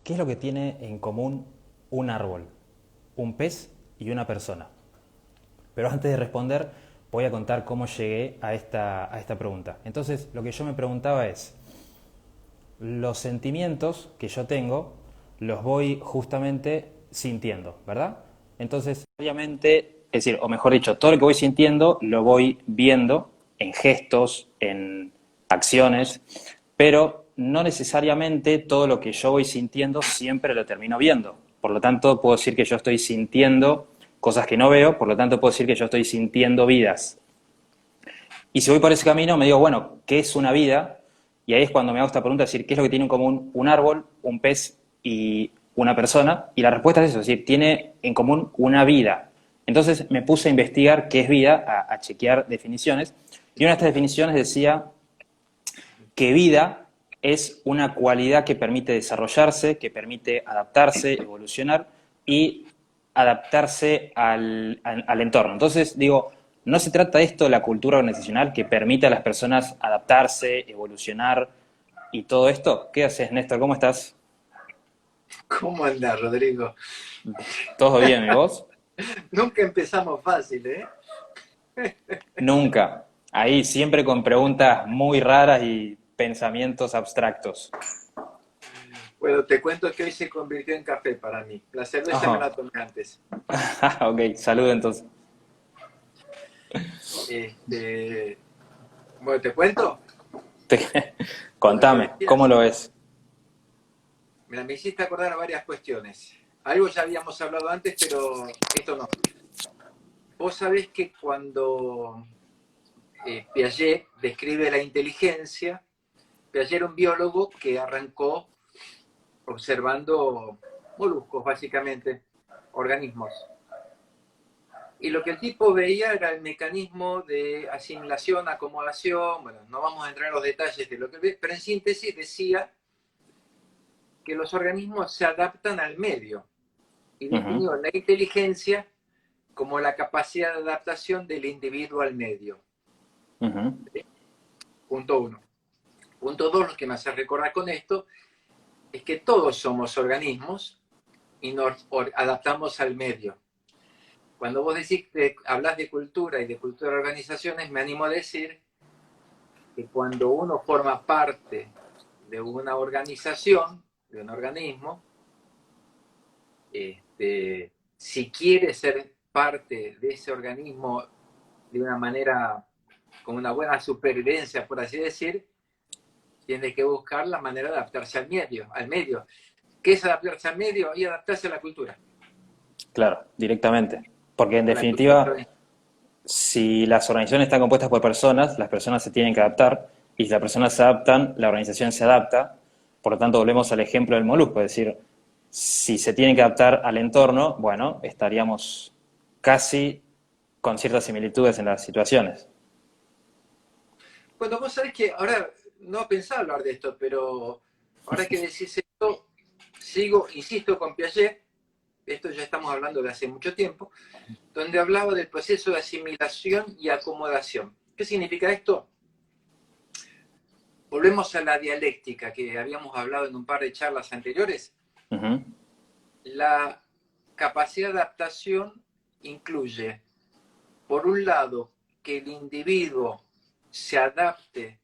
¿qué es lo que tiene en común un árbol, un pez y una persona? Pero antes de responder, voy a contar cómo llegué a esta pregunta. Entonces, lo que yo me preguntaba es, los sentimientos que yo tengo los voy justamente sintiendo, ¿verdad? Entonces, obviamente, es decir, o mejor dicho, todo lo que voy sintiendo lo voy viendo en gestos, en acciones, pero no necesariamente todo lo que yo voy sintiendo siempre lo termino viendo. Por lo tanto, puedo decir que yo estoy sintiendo cosas que no veo, por lo tanto puedo decir que yo estoy sintiendo vidas. Y si voy por ese camino, me digo, bueno, ¿qué es una vida? Y ahí es cuando me hago esta pregunta, es decir, ¿qué es lo que tiene en común un árbol, un pez y una persona? Y la respuesta es eso, es decir, tiene en común una vida. Entonces me puse a investigar qué es vida, a chequear definiciones, y una de estas definiciones decía que vida es una cualidad que permite desarrollarse, que permite adaptarse, evolucionar y adaptarse al entorno. Entonces, digo, no se trata de esto de la cultura organizacional que permite a las personas adaptarse, evolucionar y todo esto. ¿Qué haces, Néstor? ¿Cómo estás? ¿Cómo andás, Rodrigo? ¿Todo bien, y vos? Nunca empezamos fácil, ¿eh? Nunca. Ahí siempre con preguntas muy raras y pensamientos abstractos. Bueno, te cuento que hoy se convirtió en café para mí. La cerveza me Ajá. la tomé antes. Ok, saludo entonces. Este, bueno, ¿te cuento? Bueno, te Contame, decía ¿cómo lo así. ves? Mira, me hiciste acordar a varias cuestiones. Algo ya habíamos hablado antes, pero esto no. Vos sabés que cuando Piaget describe la inteligencia, Piaget era un biólogo que arrancó observando moluscos, básicamente, organismos. Y lo que el tipo veía era el mecanismo de asimilación, acomodación, bueno, no vamos a entrar en los detalles de lo que ve, pero en síntesis decía que los organismos se adaptan al medio y Ujú, definió la inteligencia como la capacidad de adaptación del individuo al medio. ujú. Punto uno. Punto dos, lo que me hace recordar con esto es que todos somos organismos y nos adaptamos al medio. Cuando vos decís que hablas de cultura y de cultura de organizaciones, me animo a decir que cuando uno forma parte de una organización, de un organismo, si quiere ser parte de ese organismo de una manera, con una buena supervivencia, por así decir, tiene que buscar la manera de adaptarse al medio. Al medio. ¿Qué es adaptarse al medio? Y adaptarse a la cultura. Claro, directamente. Porque en A la cultura definitiva, si las organizaciones están compuestas por personas, las personas se tienen que adaptar, y si las personas se adaptan, la organización se adapta. Por lo tanto, volvemos al ejemplo del molusco, es decir, si se tienen que adaptar al entorno, bueno, estaríamos casi con ciertas similitudes en las situaciones. Bueno, vos sabés que ahora no pensaba hablar de esto, pero ahora que decís esto, insisto con Piaget, esto ya estamos hablando de hace mucho tiempo, donde hablaba del proceso de asimilación y acomodación. ¿Qué significa esto? Volvemos a la dialéctica que habíamos hablado en un par de charlas anteriores. Ujú. La capacidad de adaptación incluye, por un lado, que el individuo se adapte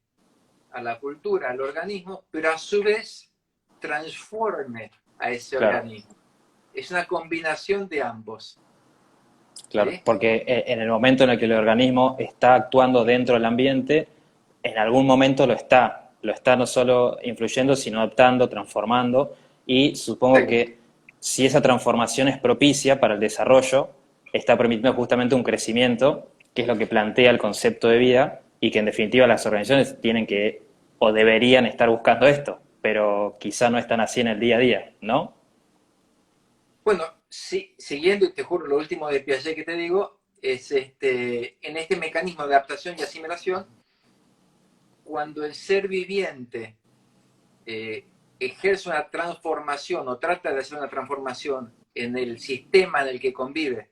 a la cultura, al organismo, pero a su vez transforme a ese Claro. organismo. Es una combinación de ambos. Claro, ¿Sí? porque en el momento en el que el organismo está actuando dentro del ambiente, en algún momento lo está no solo influyendo, sino adaptando, transformando, y supongo Exacto. que si esa transformación es propicia para el desarrollo, está permitiendo justamente un crecimiento, que es lo que plantea el concepto de vida, y que en definitiva las organizaciones tienen que o deberían estar buscando esto, pero quizá no están así en el día a día, ¿no? Bueno, sí, siguiendo, y te juro, lo último de Piaget que te digo, es en este mecanismo de adaptación y asimilación, cuando el ser viviente ejerce una transformación o trata de hacer una transformación en el sistema en el que convive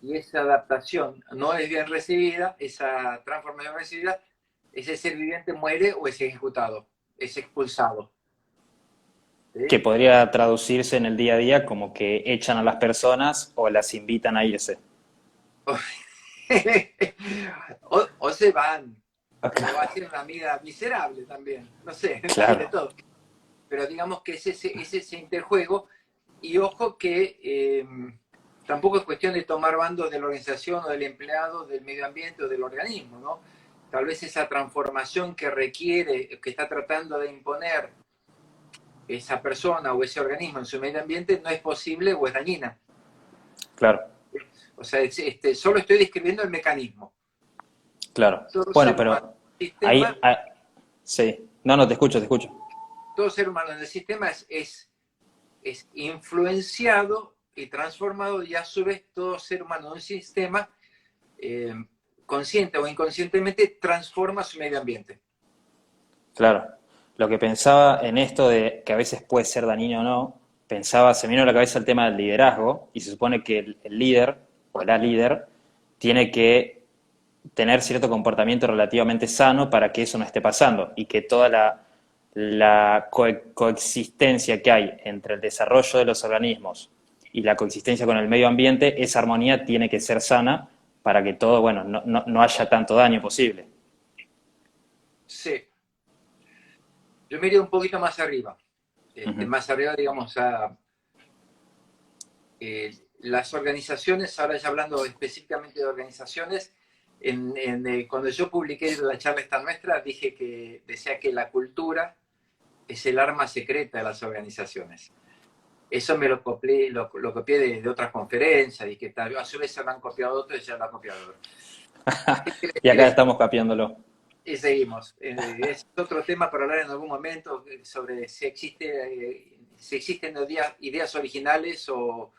y esa adaptación no es bien recibida, esa transformación recibida, ese ser viviente muere o es ejecutado, es expulsado. Que podría traducirse en el día a día como que echan a las personas o las invitan a irse. O se van, Ah, o va a claro, ser una vida miserable también, no sé, hay de claro, todo. Pero digamos que es ese interjuego, y ojo que tampoco es cuestión de tomar bandos de la organización o del empleado, del medio ambiente o del organismo, ¿no? Tal vez esa transformación que requiere, que está tratando de imponer esa persona o ese organismo en su medio ambiente no es posible o es dañina. claro, O sea, solo estoy describiendo el mecanismo. claro. Todo Bueno, ser humano pero en el ahí, sistema, sí. No, no, te escucho, te escucho. todo ser humano en el sistema es influenciado y transformado, y a su vez todo ser humano en un sistema, eh, consciente o inconscientemente, transforma su medio ambiente. Claro. Lo que pensaba en esto de que a veces puede ser dañino o no, pensaba, se me vino a la cabeza el tema del liderazgo, y se supone que el líder o la líder tiene que tener cierto comportamiento relativamente sano para que eso no esté pasando y que toda la coexistencia que hay entre el desarrollo de los organismos y la coexistencia con el medio ambiente, esa armonía tiene que ser sana para que todo, bueno, no haya tanto daño posible. Sí, yo me iría un poquito más arriba. Ujú. Más arriba, digamos, a las organizaciones, ahora ya hablando específicamente de organizaciones, cuando yo publiqué la charla esta nuestra, dije que decía que la cultura es el arma secreta de las organizaciones. Eso me lo copié, lo copié de otras conferencias, y que tal, a su vez se lo han copiado otros y ya lo han copiado otros. ¿Qué quiere Y decir acá esto? estamos capiándolo. Y seguimos. Es otro tema para hablar en algún momento, sobre si existen ideas originales o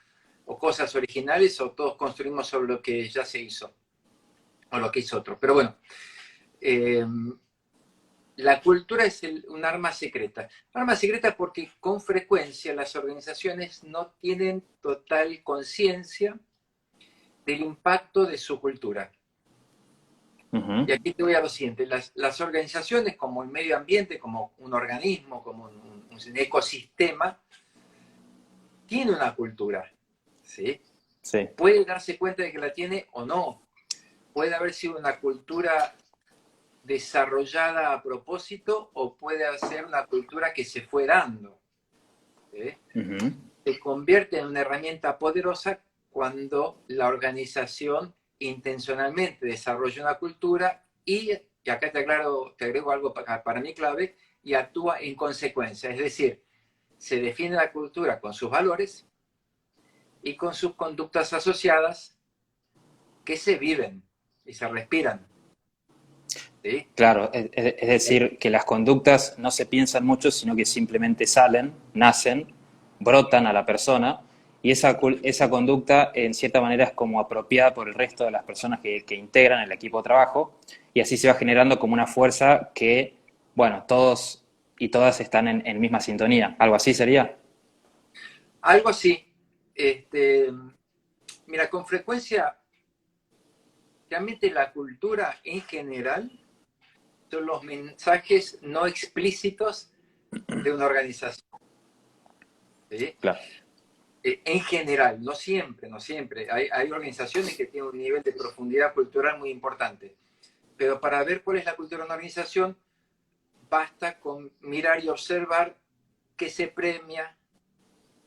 cosas originales, o todos construimos sobre lo que ya se hizo o lo que hizo otro. Pero bueno, eh, la cultura es un arma secreta. Arma secreta porque con frecuencia las organizaciones no tienen total conciencia del impacto de su cultura. Ujú. Y aquí te voy a lo siguiente: las organizaciones, como el medio ambiente, como un organismo, como un ecosistema, tiene una cultura, ¿sí? Sí, Puede darse cuenta de que la tiene o no. Puede haber sido una cultura desarrollada a propósito, o puede ser una cultura que se fue dando, ¿sí? ujú. Se convierte en una herramienta poderosa cuando la organización intencionalmente desarrolla una cultura y acá te agrego algo para mí clave, y actúa en consecuencia. Es decir, se define la cultura con sus valores y con sus conductas asociadas, que se viven y se respiran, ¿sí? Claro, es decir, que las conductas no se piensan mucho, sino que simplemente salen, nacen, brotan a la persona, y esa conducta en cierta manera es como apropiada por el resto de las personas que integran el equipo de trabajo, y así se va generando como una fuerza que, bueno, todos y todas están en misma sintonía. ¿Algo así sería? Algo así. Este, Mira, con frecuencia, realmente la cultura en general son los mensajes no explícitos de una organización, ¿sí? Claro. En general, no siempre, no siempre. Hay organizaciones que tienen un nivel de profundidad cultural muy importante, pero para ver cuál es la cultura de una organización, basta con mirar y observar qué se premia,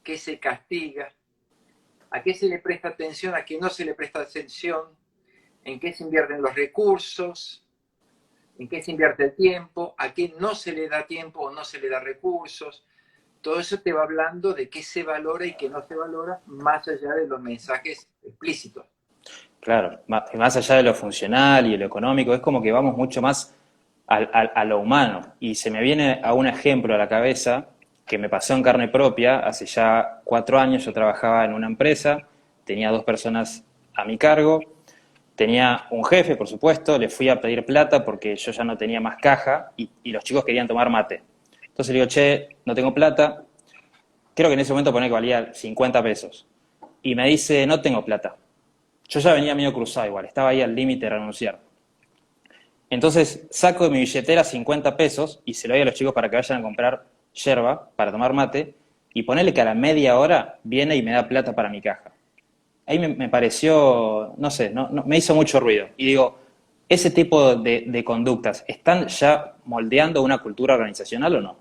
qué se castiga, a qué se le presta atención, a qué no se le presta atención, en qué se invierten los recursos, en qué se invierte el tiempo, a qué no se le da tiempo o no se le da recursos. Todo eso te va hablando de qué se valora y qué no se valora, más allá de los mensajes explícitos. Claro, más allá de lo funcional y de lo económico, es como que vamos mucho más a lo humano. Y se me viene a un ejemplo a la cabeza que me pasó en carne propia. Hace ya 4 años yo trabajaba en una empresa, tenía 2 personas a mi cargo, tenía un jefe, por supuesto, le fui a pedir plata porque yo ya no tenía más caja y los chicos querían tomar mate. Entonces le digo, che, no tengo plata, creo que en ese momento ponía que valía 50 pesos. Y me dice, no tengo plata. Yo ya venía medio cruzado igual, estaba ahí al límite de renunciar. Entonces saco de mi billetera 50 pesos y se lo doy a los chicos para que vayan a comprar yerba para tomar mate. y ponele que a la media hora viene y me da plata para mi caja. Ahí me pareció, no sé, me hizo mucho ruido. Y digo, ¿ese tipo de conductas están ya moldeando una cultura organizacional o no?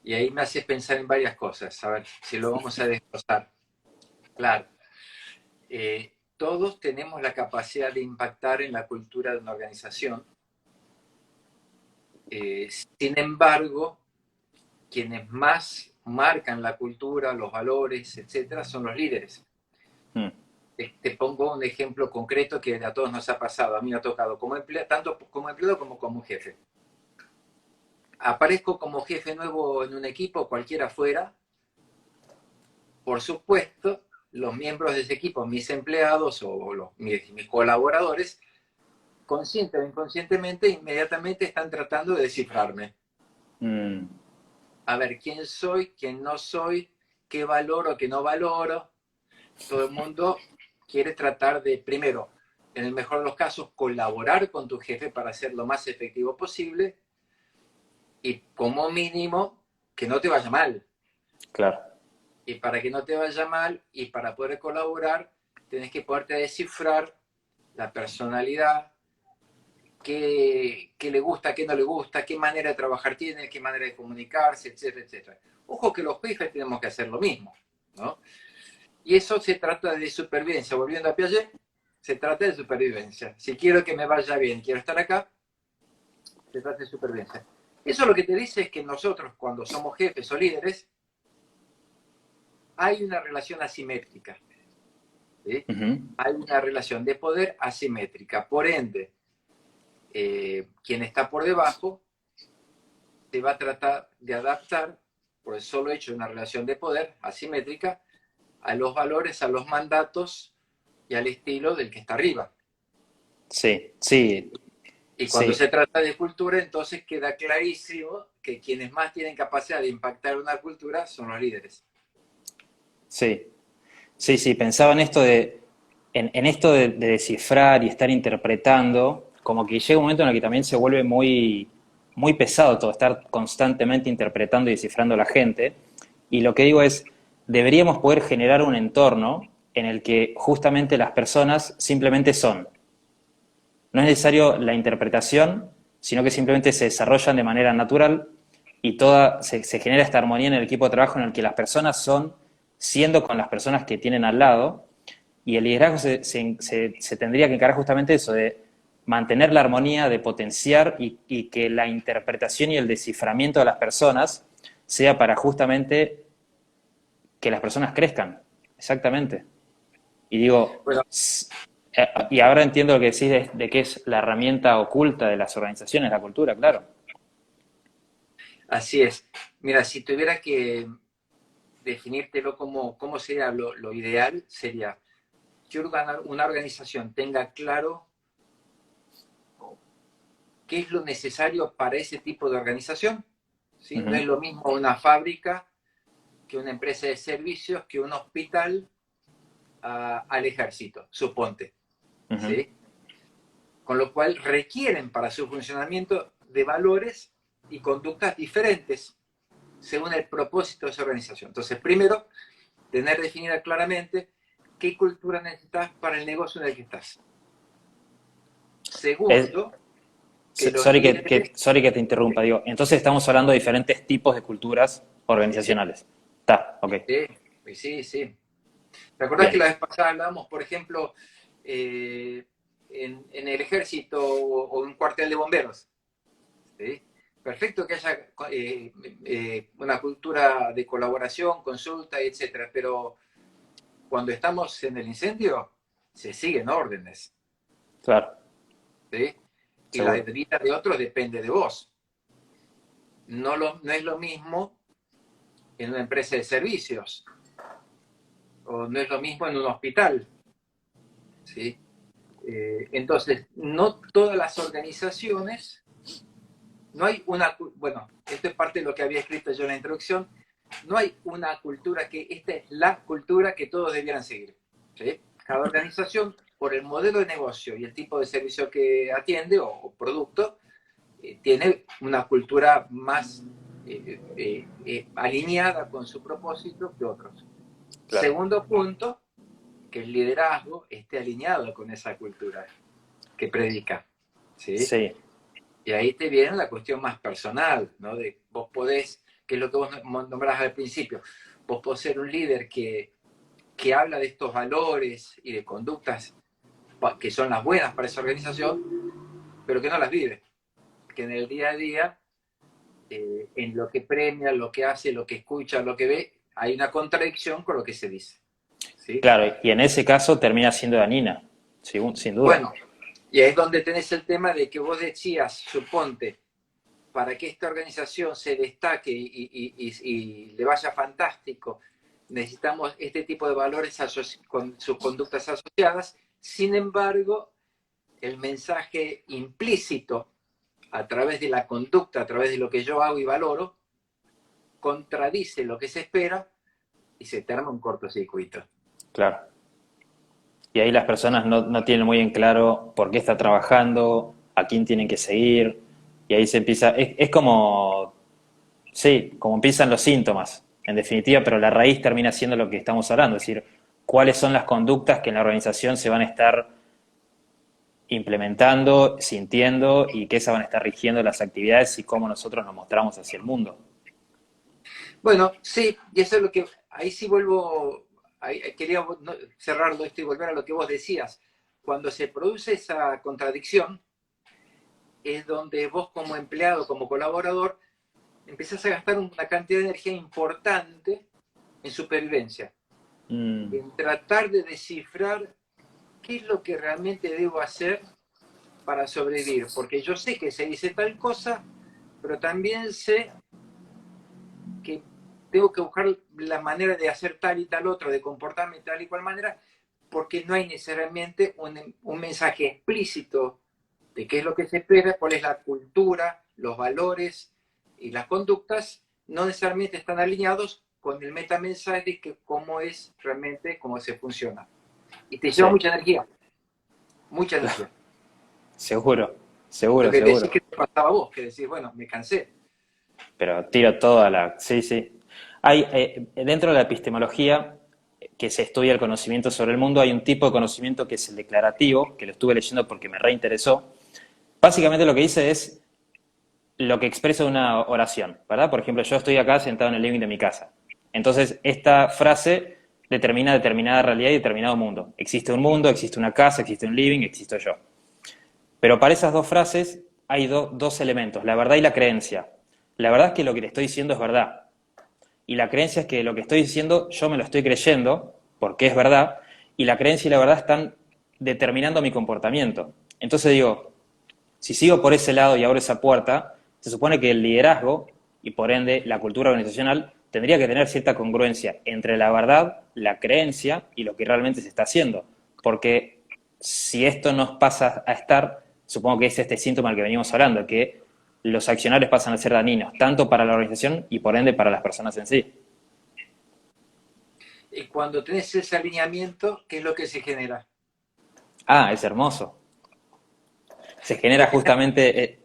Y ahí me haces pensar en varias cosas. A ver, si lo vamos a desglosar. Claro, todos tenemos la capacidad de impactar en la cultura de una organización. Sin embargo, quienes más marcan la cultura, los valores, etcétera, son los líderes. Mm, Te pongo un ejemplo concreto que a todos nos ha pasado. A mí me ha tocado como empleado, tanto como empleado como como jefe. Aparezco como jefe nuevo en un equipo, cualquiera fuera. Por supuesto, los miembros de ese equipo, mis empleados o mis colaboradores, consciente o inconscientemente, inmediatamente están tratando de descifrarme. mm, A ver quién soy, quién no soy, qué valoro, qué no valoro. Todo el mundo quiere tratar de, primero, en el mejor de los casos, colaborar con tu jefe para ser lo más efectivo posible y como mínimo que no te vaya mal. claro. Y para que no te vaya mal y para poder colaborar, tenés que poderte descifrar la personalidad, qué le gusta, qué no le gusta, qué manera de trabajar tiene, qué manera de comunicarse, etcétera, etcétera. Ojo que los jefes tenemos que hacer lo mismo, ¿no? Y eso se trata de supervivencia. Volviendo a Piaget, se trata de supervivencia. Si quiero que me vaya bien, quiero estar acá, se trata de supervivencia. Eso lo que te dice es que nosotros, cuando somos jefes o líderes, hay una relación asimétrica. ¿Sí? Ujú. Hay una relación de poder asimétrica. Por ende, quien está por debajo se va a tratar de adaptar, por el solo hecho de una relación de poder asimétrica, a los valores, a los mandatos y al estilo del que está arriba. Sí, sí, Y cuando sí, se trata de cultura, entonces queda clarísimo que quienes más tienen capacidad de impactar una cultura son los líderes. sí. Sí, sí, pensaba en esto en esto de descifrar y estar interpretando, como que llega un momento en el que también se vuelve muy pesado todo, estar constantemente interpretando y descifrando a la gente. Y lo que digo es, deberíamos poder generar un entorno en el que justamente las personas simplemente son. No es necesario la interpretación, sino que simplemente se desarrollan de manera natural y se genera esta armonía en el equipo de trabajo en el que las personas son siendo con las personas que tienen al lado, y el liderazgo se tendría que encargar justamente de eso, de mantener la armonía, de potenciar y que la interpretación y el desciframiento de las personas sea para justamente que las personas crezcan. Exactamente. Y digo, Bueno, y ahora entiendo lo que decís de que es la herramienta oculta de las organizaciones, la cultura, claro. así es. Mira, si tuviera que definírtelo como cómo sería lo ideal, sería que una organización tenga claro qué es lo necesario para ese tipo de organización. ¿Sí? No Ujú, es lo mismo una fábrica que una empresa de servicios, que un hospital al ejército, suponte. ujú. ¿Sí? Con lo cual requieren para su funcionamiento de valores y conductas diferentes según el propósito de esa organización. Entonces, primero, tener definida claramente qué cultura necesitas para el negocio en el que estás. Es- Segundo, que los sorry que te interrumpa, digo, entonces estamos hablando de diferentes tipos de culturas sí, organizacionales. Está, ok, sí, sí, sí. ¿Te acordás que bien. la vez pasada hablábamos, por ejemplo, en el ejército o en un cuartel de bomberos? ¿Sí? Perfecto que haya una cultura de colaboración, consulta, etcétera, pero cuando estamos en el incendio, se siguen órdenes, Claro, ¿sí? Y la seguro. vida de otros depende de vos. No es lo mismo en una empresa de servicios, o no es lo mismo en un hospital, ¿sí? Entonces, no todas las organizaciones, no hay una, bueno, esto es parte de lo que había escrito yo en la introducción, no hay una cultura que, esta es la cultura que todos debieran seguir, ¿sí? Cada organización, por el modelo de negocio y el tipo de servicio que atiende o producto, tiene una cultura más alineada con su propósito que otros. Claro. Segundo punto, que el liderazgo esté alineado con esa cultura que predica, ¿sí? Sí, Y ahí te viene la cuestión más personal, ¿no? De vos podés, que es lo que vos nombrás al principio, vos podés ser un líder que habla de estos valores y de conductas que son las buenas para esa organización, pero que no las vive, que en el día a día, en lo que premia, lo que hace, lo que escucha, lo que ve, hay una contradicción con lo que se dice, ¿sí? claro, y en ese caso termina siendo dañina, sin duda. Bueno, y ahí es donde tenés el tema de que vos decías, suponte, para que esta organización se destaque y le vaya fantástico, necesitamos este tipo de valores con sus conductas asociadas. Sin embargo, el mensaje implícito a través de la conducta, a través de lo que yo hago y valoro, contradice lo que se espera y se termina un cortocircuito. Claro. Y ahí las personas no tienen muy en claro por qué está trabajando, a quién tienen que seguir, y ahí se empieza, es como, sí, como empiezan los síntomas, en definitiva, pero la raíz termina siendo lo que estamos hablando, es decir, cuáles son las conductas que en la organización se van a estar implementando, sintiendo y que esas van a estar rigiendo las actividades y cómo nosotros nos mostramos hacia el mundo. Bueno, sí, y eso es lo que, ahí sí vuelvo, ahí quería cerrarlo esto y volver a lo que vos decías. Cuando se produce esa contradicción, es donde vos como empleado, como colaborador, empezás a gastar una cantidad de energía importante en supervivencia, Mm, en tratar de descifrar qué es lo que realmente debo hacer para sobrevivir, porque yo sé que se dice tal cosa, pero también sé que tengo que buscar la manera de hacer tal y tal otro, de comportarme de tal y cual manera, porque no hay necesariamente un mensaje explícito de qué es lo que se espera, cuál es la cultura, los valores y las conductas, no necesariamente están alineados con el metamensaje de que cómo es realmente, cómo se funciona. Y te lleva sí, mucha energía, mucha energía. seguro, Lo seguro, que decís seguro. que te pasaba a vos, que decís, bueno, me cansé. Pero tiro toda la... Sí, sí. Hay, dentro de la epistemología que se estudia el conocimiento sobre el mundo, hay un tipo de conocimiento que es el declarativo, que lo estuve leyendo porque me reinteresó. Básicamente lo que dice es lo que expresa una oración, ¿verdad? Por ejemplo, yo estoy acá sentado en el living de mi casa. Entonces, esta frase determina determinada realidad y determinado mundo. Existe un mundo, existe una casa, existe un living, existo yo. Pero para esas dos frases hay dos elementos, la verdad y la creencia. La verdad es que lo que te estoy diciendo es verdad. Y la creencia es que lo que estoy diciendo yo me lo estoy creyendo, porque es verdad, y la creencia y la verdad están determinando mi comportamiento. Entonces digo, si sigo por ese lado y abro esa puerta, se supone que el liderazgo, y por ende la cultura organizacional, tendría que tener cierta congruencia entre la verdad, la creencia y lo que realmente se está haciendo. Porque si esto nos pasa a estar, supongo que es este síntoma al que venimos hablando, que los accionarios pasan a ser dañinos, tanto para la organización y por ende para las personas en sí. Y cuando tenés ese alineamiento, ¿qué es lo que se genera? Ah, es hermoso. Se genera Se genera, justamente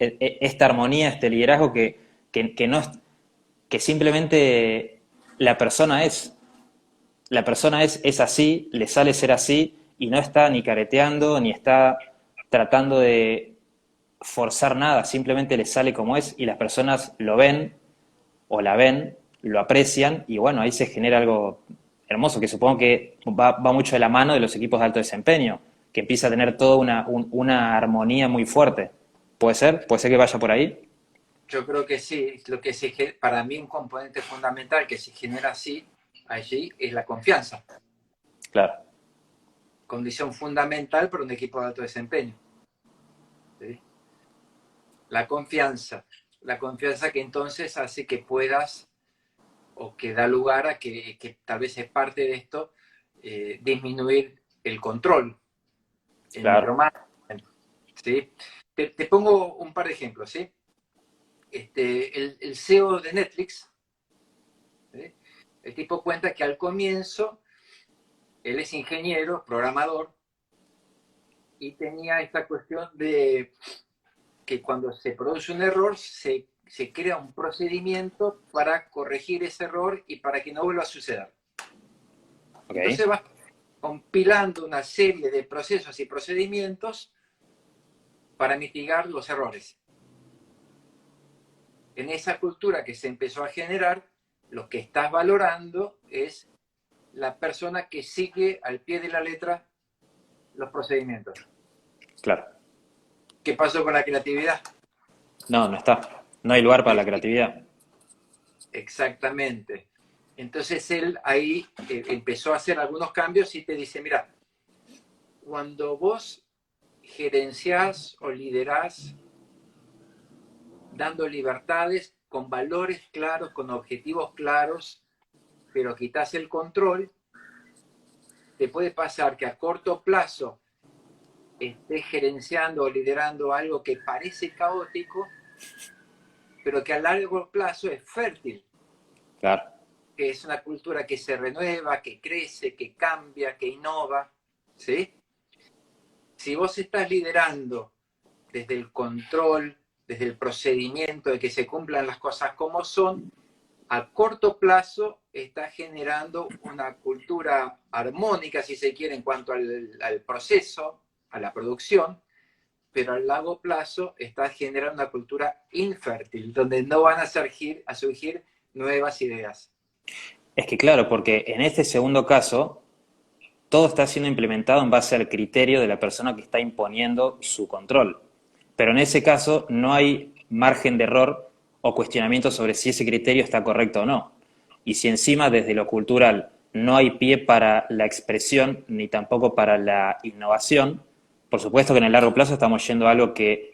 esta armonía, este liderazgo que no es, que simplemente la persona es. La persona es así, le sale ser así y no está ni careteando ni está tratando de forzar nada, simplemente le sale como es y las personas lo ven o la ven, lo aprecian y bueno, ahí se genera algo hermoso que supongo que va mucho de la mano de los equipos de alto desempeño, que empieza a tener toda una armonía muy fuerte. ¿Puede ser? ¿Puede ser que vaya por ahí? yo creo que sí, para mí un componente fundamental que se genera así, allí, es la confianza. Claro, Condición fundamental para un equipo de alto desempeño. ¿Sí? La confianza que entonces hace que puedas o que da lugar a que tal vez es parte de esto, disminuir el control, el claro. micromanagement. ¿Sí? Te pongo un par de ejemplos. ¿Sí? El CEO de Netflix, ¿sí? El tipo cuenta que al comienzo él es ingeniero, programador, y tenía esta cuestión de que cuando se produce un error se se crea un procedimiento para corregir ese error y para que no vuelva a suceder. Okay. Entonces vas compilando una serie de procesos y procedimientos para mitigar los errores. En esa cultura que se empezó a generar, lo que estás valorando es la persona que sigue al pie de la letra los procedimientos. Claro. ¿Qué pasó con la creatividad? No, no está. No hay lugar para la creatividad. Exactamente. Entonces él ahí empezó a hacer algunos cambios y te dice, mira, cuando vos gerenciás o liderás dando libertades con valores claros, con objetivos claros, pero quitas el control, te puede pasar que a corto plazo estés gerenciando o liderando algo que parece caótico, pero que a largo plazo es fértil. Claro. Que es una cultura que se renueva, que crece, que cambia, que innova, ¿sí? Si vos estás liderando desde el control, desde el procedimiento de que se cumplan las cosas como son, a corto plazo está generando una cultura armónica, si se quiere, en cuanto al proceso, a la producción, pero a largo plazo está generando una cultura infértil, donde no van a surgir nuevas ideas. Es que claro, porque en este segundo caso, todo está siendo implementado en base al criterio de la persona que está imponiendo su control. Pero en ese caso no hay margen de error o cuestionamiento sobre si ese criterio está correcto o no. Y si encima desde lo cultural no hay pie para la expresión ni tampoco para la innovación, por supuesto que en el largo plazo estamos yendo a algo que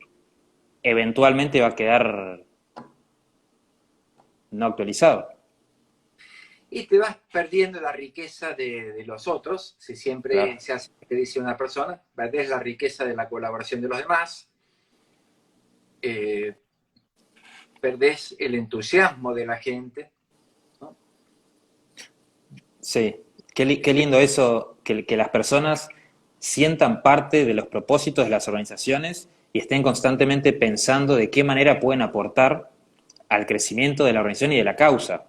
eventualmente va a quedar no actualizado. Y te vas perdiendo la riqueza de los otros, si siempre Claro. se hace lo que dice una persona, perdés la riqueza de la colaboración de los demás, eh, perdés el entusiasmo de la gente, ¿no? Sí, qué lindo eso, que las personas sientan parte de los propósitos de las organizaciones y estén constantemente pensando de qué manera pueden aportar al crecimiento de la organización y de la causa.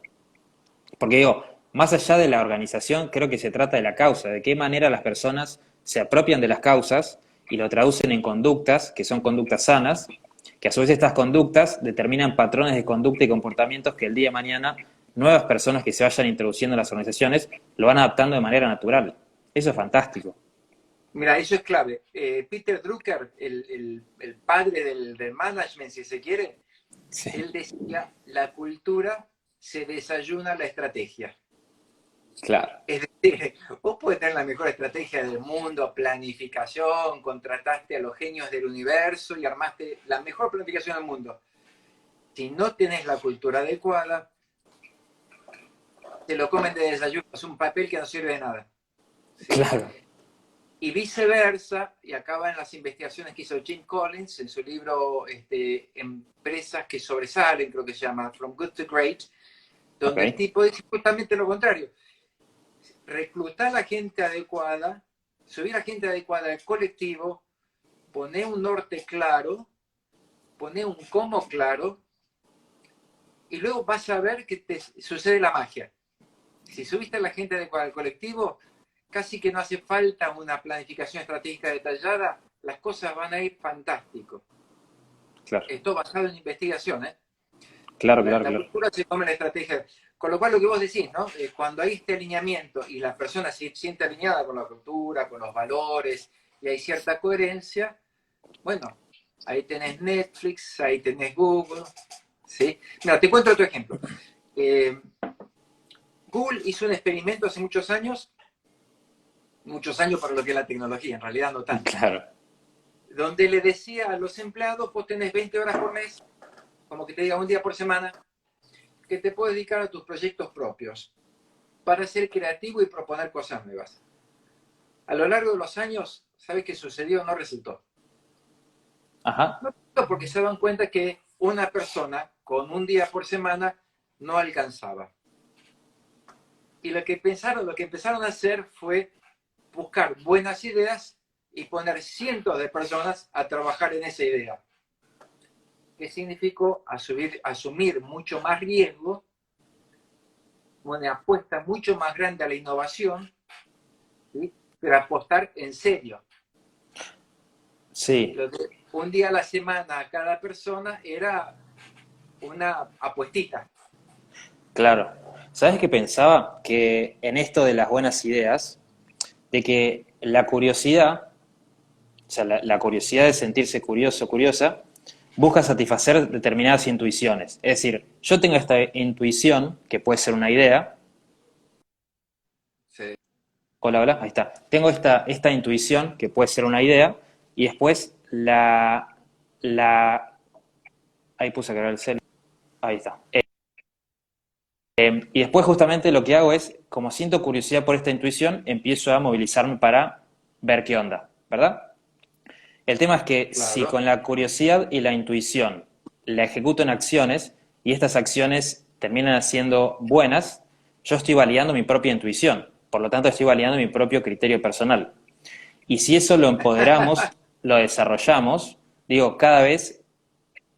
Porque digo, más allá de la organización, creo que se trata de la causa, de qué manera las personas se apropian de las causas y lo traducen en conductas, que son conductas sanas, que a su vez estas conductas determinan patrones de conducta y comportamientos que el día de mañana nuevas personas que se vayan introduciendo en las organizaciones lo van adaptando de manera natural. Eso es fantástico. Mira, eso es clave. Peter Drucker, el padre del management, si se quiere, Sí, él decía, la cultura se desayuna la estrategia. claro, Es decir, vos podés tener la mejor estrategia del mundo, planificación, contrataste a los genios del universo y armaste la mejor planificación del mundo. Si no tenés la cultura adecuada, te lo comen de desayuno, es un papel que no sirve de nada. ¿Sí? claro. Y viceversa, y acaba en las investigaciones que hizo Jim Collins en su libro Empresas que sobresalen, creo que se llama From Good to Great, donde el Ok, tipo dice justamente lo contrario. Reclutar a la gente adecuada, subir a gente adecuada al colectivo, poner un norte claro, poner un cómo claro, y luego vas a ver que te sucede la magia. Si subiste a la gente adecuada al colectivo, casi que no hace falta una planificación estratégica detallada, las cosas van a ir fantástico. claro, Esto basado en investigación, ¿eh? claro, La, claro, la claro. cultura se come la estrategia. Con lo cual, lo que vos decís, ¿no? Cuando hay este alineamiento y la persona se siente alineada con la cultura, con los valores, y hay cierta coherencia, bueno, ahí tenés Netflix, ahí tenés Google, ¿sí? Mira, te cuento otro ejemplo. Google hizo un experimento hace muchos años para lo que es la tecnología, en realidad no tanto, Claro, donde le decía a los empleados, vos tenés 20 horas por mes, como que te diga un día por semana, que te puedes dedicar a tus proyectos propios para ser creativo y proponer cosas nuevas. A lo largo de los años, ¿sabes qué sucedió? No resultó. ajá, No resultó porque se dan cuenta que una persona con un día por semana no alcanzaba. Y lo que empezaron a hacer fue buscar buenas ideas y poner cientos de personas a trabajar en esa idea. que significó asumir mucho más riesgo, una apuesta mucho más grande a la innovación, ¿sí? Pero apostar en serio. Sí, Un día a la semana a cada persona era una apuestita. claro. ¿Sabes qué pensaba? Que en esto de las buenas ideas, de que la curiosidad, o sea, la curiosidad de sentirse curioso, curiosa, busca satisfacer determinadas intuiciones. Es decir, yo tengo esta intuición, que puede ser una idea. Sí. Hola, hola, ahí está. Tengo esta intuición, que puede ser una idea, y después ahí puse a cargar el cel. Ahí está. Y después justamente lo que hago es, como siento curiosidad por esta intuición, empiezo a movilizarme para ver qué onda, ¿verdad? El tema es que si Claro. con la curiosidad y la intuición la ejecuto en acciones y estas acciones terminan siendo buenas, yo estoy validando mi propia intuición, por lo tanto estoy validando mi propio criterio personal. Y si eso lo empoderamos, lo desarrollamos, digo, cada vez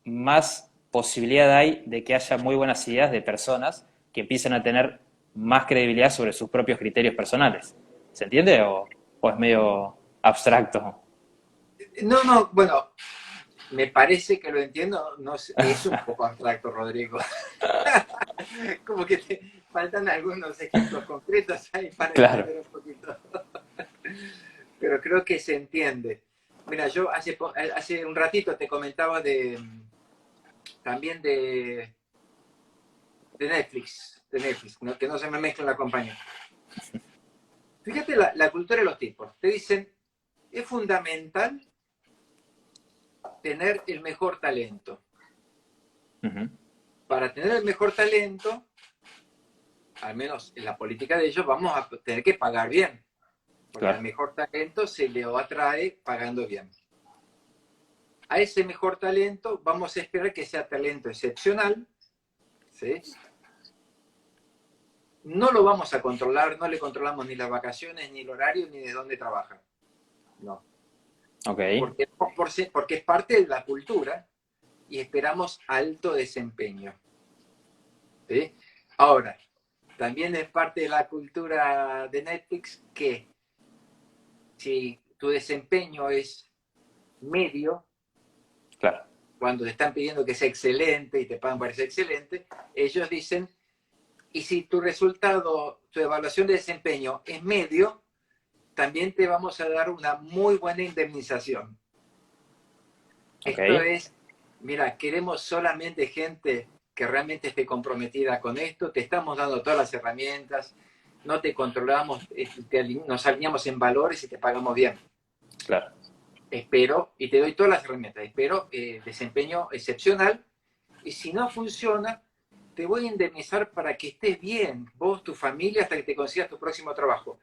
más posibilidad hay de que haya muy buenas ideas de personas que empiecen a tener más credibilidad sobre sus propios criterios personales. ¿Se entiende o es medio abstracto? No, no, bueno, me parece que lo entiendo, no sé, es un poco abstracto, Rodrigo. Como que te faltan algunos ejemplos concretos ahí para Claro. entender un poquito. Pero creo que se entiende. Mira, yo hace un ratito te comentaba también de Netflix, ¿no? Que no se me mezcla la compañía. Fíjate la cultura de los tipos. Te dicen, es fundamental tener el mejor talento. Ujú. Para tener el mejor talento, al menos en la política de ellos, vamos a tener que pagar bien, porque al Claro. mejor talento se le atrae pagando bien. A ese mejor talento vamos a esperar que sea talento excepcional, ¿sí? No lo vamos a controlar, no le controlamos ni las vacaciones, ni el horario, ni de dónde trabaja. No. Ok. Porque es parte de la cultura y esperamos alto desempeño. ¿Sí? Ahora, también es parte de la cultura de Netflix que si tu desempeño es medio, Claro. cuando te están pidiendo que sea excelente y te pagan para ser excelente, ellos dicen, y si tu resultado, tu evaluación de desempeño es medio, también te vamos a dar una muy buena indemnización. Ok. Esto es, mira, queremos solamente gente que realmente esté comprometida con esto, te estamos dando todas las herramientas, no te controlamos, nos alineamos en valores y te pagamos bien. Claro. Espero, y te doy todas las herramientas, espero desempeño excepcional, y si no funciona, te voy a indemnizar para que estés bien, vos, tu familia, hasta que te consigas tu próximo trabajo.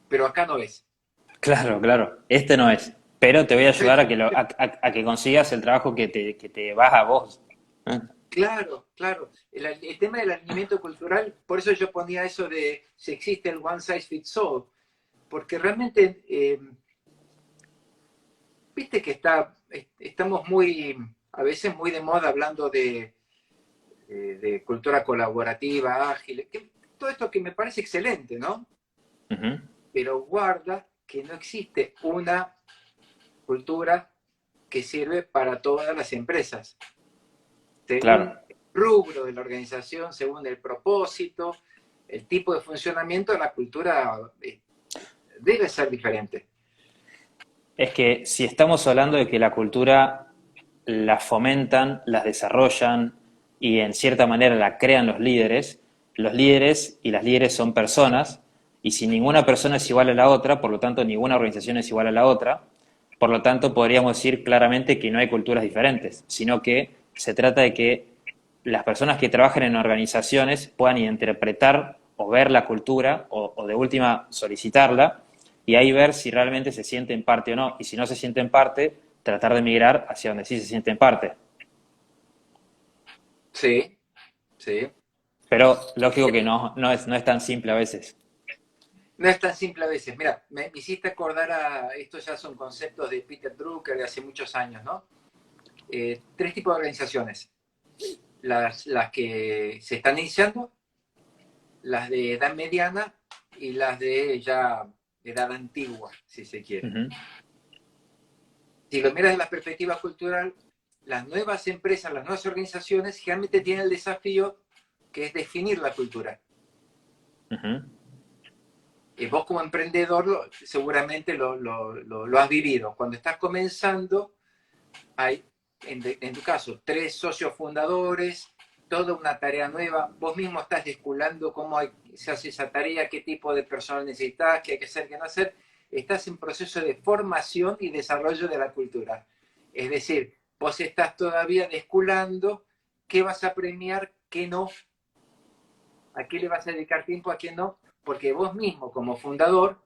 Pero acá no es. Claro, claro. Este no es. Pero te voy a ayudar a que consigas el trabajo que te vas a vos. ¿Eh? Claro, claro. El tema del alineamiento cultural, por eso yo ponía eso de si existe el one size fits all, porque realmente, viste que estamos muy, a veces muy de moda hablando de cultura colaborativa, ágil, todo esto que me parece excelente, ¿no? Ujú. Pero guarda que no existe una cultura que sirve para todas las empresas. Según Claro. el rubro de la organización, según el propósito, el tipo de funcionamiento, la cultura debe ser diferente. Es que si estamos hablando de que la cultura la fomentan, las desarrollan y en cierta manera la crean los líderes y las líderes son personas, y si ninguna persona es igual a la otra, por lo tanto ninguna organización es igual a la otra, por lo tanto podríamos decir claramente que no hay culturas diferentes, sino que se trata de que las personas que trabajan en organizaciones puedan interpretar o ver la cultura o de última solicitarla y ahí ver si realmente se sienten parte o no. Y si no se sienten parte, tratar de migrar hacia donde sí se sienten parte. Sí, sí. Pero lógico que no es tan simple a veces. No es tan simple a veces. Mira, me hiciste acordar a, estos ya son conceptos de Peter Drucker de hace muchos años, ¿no? tres tipos de organizaciones. Las que se están iniciando, las de edad mediana y las de ya edad antigua, si se quiere. Si lo miras desde la perspectiva cultural, las nuevas empresas, las nuevas organizaciones, generalmente tienen el desafío que es definir la cultura. Y vos como emprendedor seguramente lo has vivido. Cuando estás comenzando, hay, en tu caso, 3 socios fundadores, toda una tarea nueva. Vos mismo estás desculando cómo se hace esa tarea, qué tipo de personal necesitas, qué hay que hacer, qué no hacer. Estás en proceso de formación y desarrollo de la cultura. Es decir, vos estás todavía desculando qué vas a premiar, qué no, a qué le vas a dedicar tiempo, a qué no, porque vos mismo como fundador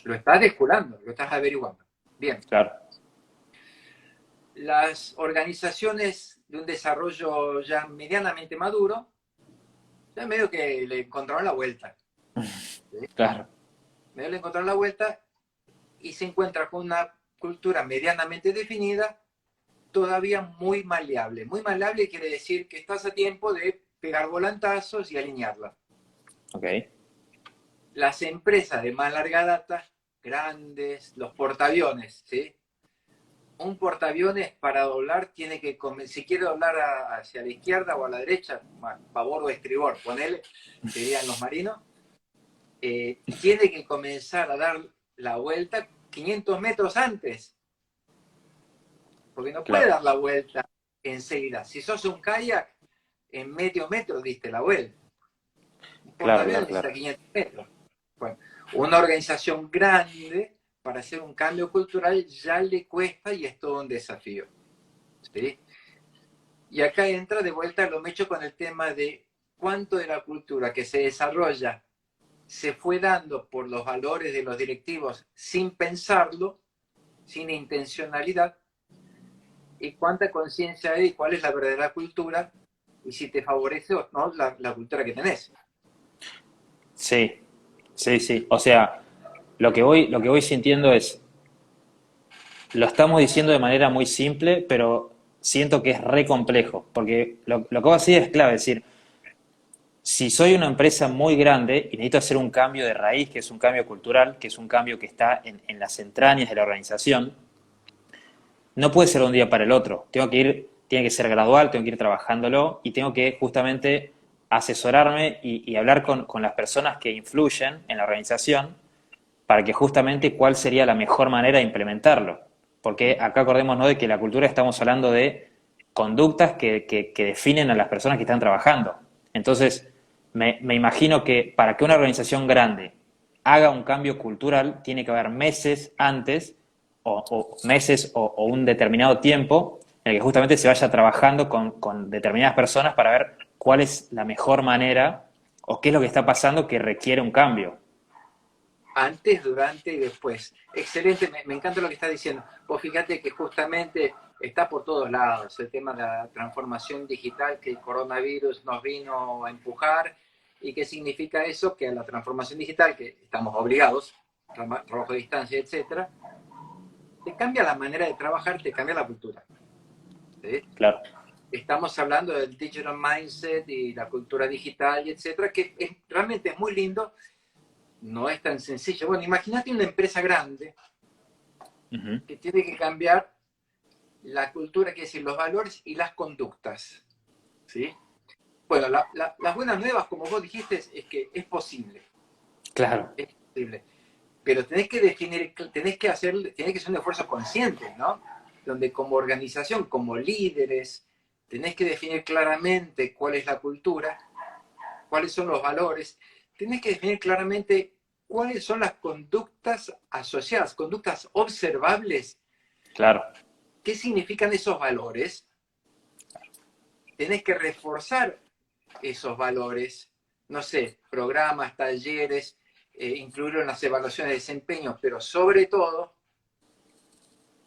lo estás desculando, lo estás averiguando. Bien. Claro. Las organizaciones de un desarrollo ya medianamente maduro, ya medio que le encontraron la vuelta. ¿Sí? Claro. Medio le encontraron la vuelta y se encuentra con una cultura medianamente definida, todavía muy maleable. Muy maleable quiere decir que estás a tiempo de pegar volantazos y alinearla. Ok. Las empresas de más larga data, grandes, los portaaviones, ¿sí? Un portaaviones para doblar tiene que, si quiere doblar hacia la izquierda o a la derecha, favor o estribor, ponele, dirían los marinos, tiene que comenzar a dar la vuelta 500 metros antes, porque no puede dar la vuelta enseguida. Si sos un kayak, en medio metro diste la vuelta. Un portaaviones necesita 500 metros. Bueno, una organización grande, para hacer un cambio cultural ya le cuesta y es todo un desafío. ¿Sí? Y acá entra de vuelta lo hecho con el tema de cuánto de la cultura que se desarrolla se fue dando por los valores de los directivos sin pensarlo, sin intencionalidad, y cuánta conciencia hay de cuál es la verdadera cultura y si te favorece o no la cultura que tenés. Sí, sí, sí. O sea, lo que voy sintiendo es, lo estamos diciendo de manera muy simple, pero siento que es re complejo, porque lo que vos decís es clave, es decir, si soy una empresa muy grande y necesito hacer un cambio de raíz, que es un cambio cultural, que es un cambio que está en las entrañas de la organización, no puede ser de un día para el otro. Tiene que ser gradual, tengo que ir trabajándolo y tengo que justamente asesorarme y hablar con las personas que influyen en la organización para que justamente cuál sería la mejor manera de implementarlo. Porque acá acordémonos de que la cultura estamos hablando de conductas que definen a las personas que están trabajando. Entonces, me imagino que para que una organización grande haga un cambio cultural, tiene que haber meses antes, o meses o un determinado tiempo, en el que justamente se vaya trabajando con determinadas personas para ver cuál es la mejor manera o qué es lo que está pasando que requiere un cambio. Antes, durante y después. Excelente, me encanta lo que estás diciendo. Vos fíjate que justamente está por todos lados el tema de la transformación digital que el coronavirus nos vino a empujar. ¿Y qué significa eso? Que a la transformación digital, que estamos obligados, trabajo de distancia, etcétera, te cambia la manera de trabajar, te cambia la cultura. ¿Sí? Claro. Estamos hablando del digital mindset y la cultura digital, etcétera, que realmente es muy lindo. No es tan sencillo. Bueno, imagínate una empresa grande que tiene que cambiar la cultura, que es decir, los valores y las conductas. ¿Sí? Bueno, las buenas nuevas, como vos dijiste, es que es posible. Claro. Es posible. Pero tenés que definir, tenés que ser un esfuerzo consciente, ¿no? Donde como organización, como líderes, tenés que definir claramente cuál es la cultura, cuáles son los valores, tenés que definir claramente cuáles son las conductas asociadas, conductas observables. Claro. ¿Qué significan esos valores? Tenés que reforzar esos valores, no sé, programas, talleres, incluirlo en las evaluaciones de desempeño, pero sobre todo,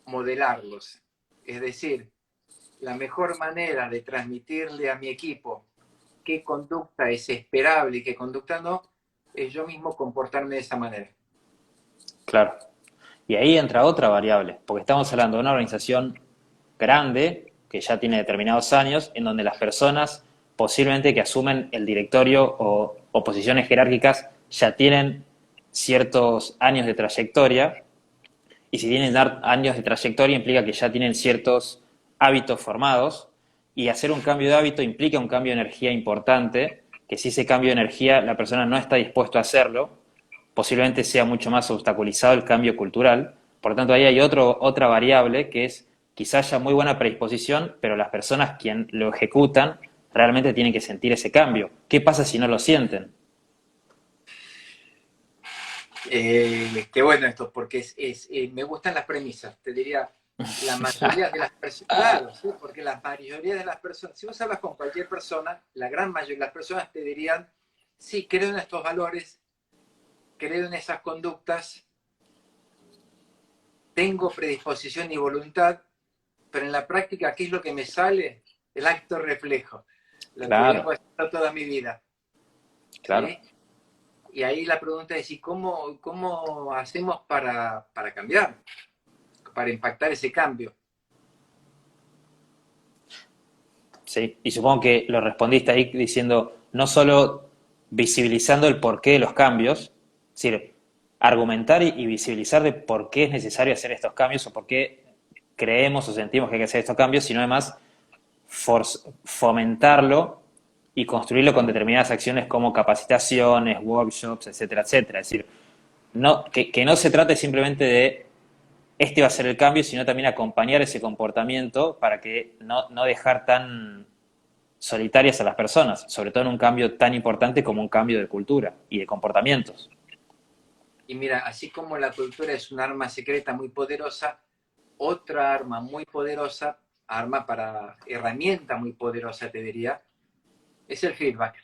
modelarlos. Es decir, la mejor manera de transmitirle a mi equipo qué conducta es esperable y qué conducta no, es yo mismo comportarme de esa manera. Claro. Y ahí entra otra variable, porque estamos hablando de una organización grande, que ya tiene determinados años, en donde las personas posiblemente que asumen el directorio o posiciones jerárquicas ya tienen ciertos años de trayectoria, y si tienen años de trayectoria implica que ya tienen ciertos hábitos formados, y hacer un cambio de hábito implica un cambio de energía importante, que si ese cambio de energía la persona no está dispuesto a hacerlo, posiblemente sea mucho más obstaculizado el cambio cultural. Por lo tanto, ahí hay otra variable que es quizás haya muy buena predisposición, pero las personas quien lo ejecutan realmente tienen que sentir ese cambio. ¿Qué pasa si no lo sienten? Qué bueno esto, porque me gustan las premisas. Te diría, la mayoría de las personas, claro, ¿sí? Porque la mayoría de las personas, si vos hablas con cualquier persona, la gran mayoría de las personas te dirían, sí, creo en estos valores, creo en esas conductas, tengo predisposición y voluntad, pero en la práctica, ¿qué es lo que me sale? El acto reflejo, lo que vengo Claro, haciendo toda mi vida. claro. ¿Sí? Y ahí la pregunta es, ¿y cómo hacemos para cambiar, para impactar ese cambio? Sí, y supongo que lo respondiste ahí diciendo, no solo visibilizando el porqué de los cambios, es decir, argumentar y visibilizar de por qué es necesario hacer estos cambios o por qué creemos o sentimos que hay que hacer estos cambios, sino además fomentarlo y construirlo con determinadas acciones como capacitaciones, workshops, etcétera, etcétera. Es decir, que no se trate simplemente de este va a ser el cambio, sino también acompañar ese comportamiento para que no dejar tan solitarias a las personas, sobre todo en un cambio tan importante como un cambio de cultura y de comportamientos. Y mira, así como la cultura es un arma secreta muy poderosa, otra arma muy poderosa, herramienta muy poderosa, te diría, es el feedback.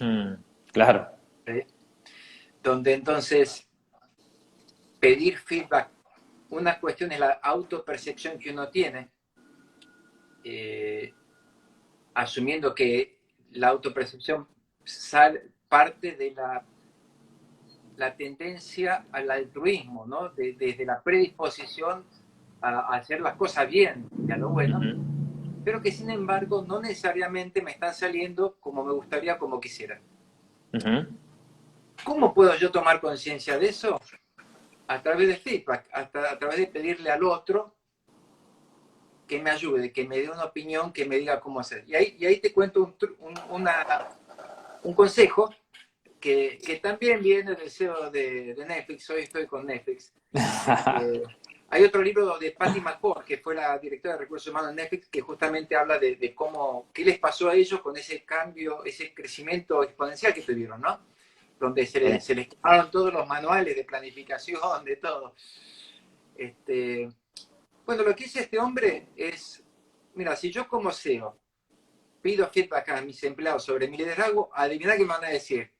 Hmm, claro. ¿Sí? Donde entonces pedir feedback, una cuestión es la autopercepción que uno tiene, eh, asumiendo que la autopercepción parte de la tendencia al altruismo, ¿no? Desde la predisposición a hacer las cosas bien y a lo Uh bueno, -huh. pero que sin embargo no necesariamente me están saliendo como me gustaría, como quisiera. Uh -huh. ¿Cómo puedo yo tomar conciencia de eso? A través del feedback, a través de pedirle al otro que me ayude, que me dé una opinión, que me diga cómo hacer. Y ahí te cuento un consejo que también viene del CEO de Netflix. Hoy estoy con Netflix. Hay otro libro de Patty McCord, que fue la directora de recursos humanos de Netflix, que justamente habla de cómo, qué les pasó a ellos con ese cambio, ese crecimiento exponencial que tuvieron, ¿no? Donde Sí, se les quemaron todos los manuales de planificación, de todo. Bueno, lo que dice este hombre es, mira, si yo como CEO pido feedback a mis empleados sobre mi liderazgo, adivina qué me van a decir.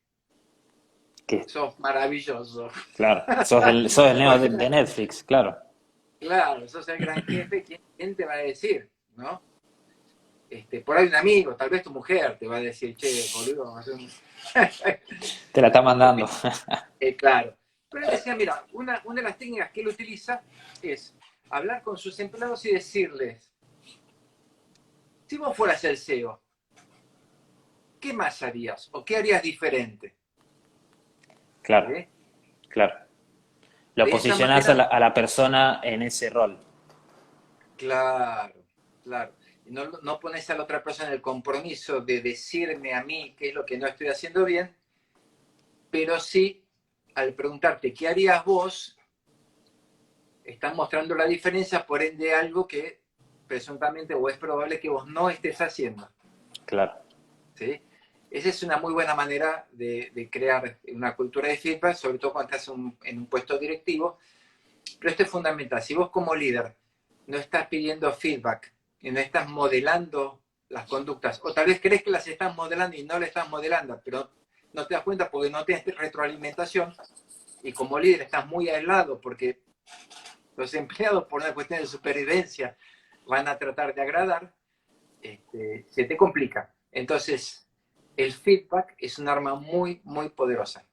que, Sos maravilloso. claro. Sos el neo de Netflix, claro. Claro, sos el gran jefe, ¿quién te va a decir? ¿No? Por ahí un amigo, tal vez tu mujer te va a decir, che, boludo, vamos a hacer un... Te la está mandando. Claro. Pero él decía, mira, una de las técnicas que él utiliza es hablar con sus empleados y decirles, si vos fueras el CEO, ¿qué más harías? ¿O qué harías diferente? Claro, ¿Sí? claro. Lo De esa posicionás manera, a la persona en ese rol. claro, claro. No pones a la otra persona el compromiso de decirme a mí qué es lo que no estoy haciendo bien, pero sí, al preguntarte qué harías vos, estás mostrando la diferencia, por ende algo que presuntamente o es probable que vos no estés haciendo. Claro. ¿Sí? Esa es una muy buena manera de crear una cultura de feedback, sobre todo cuando estás en un puesto directivo. Pero esto es fundamental. Si vos como líder no estás pidiendo feedback y no estás modelando las conductas, o tal vez crees que las estás modelando y no las estás modelando, pero no te das cuenta porque no tienes retroalimentación, y como líder estás muy aislado porque los empleados, por una cuestión de supervivencia, van a tratar de agradar, se te complica. Entonces, el feedback es un arma muy, muy poderosa.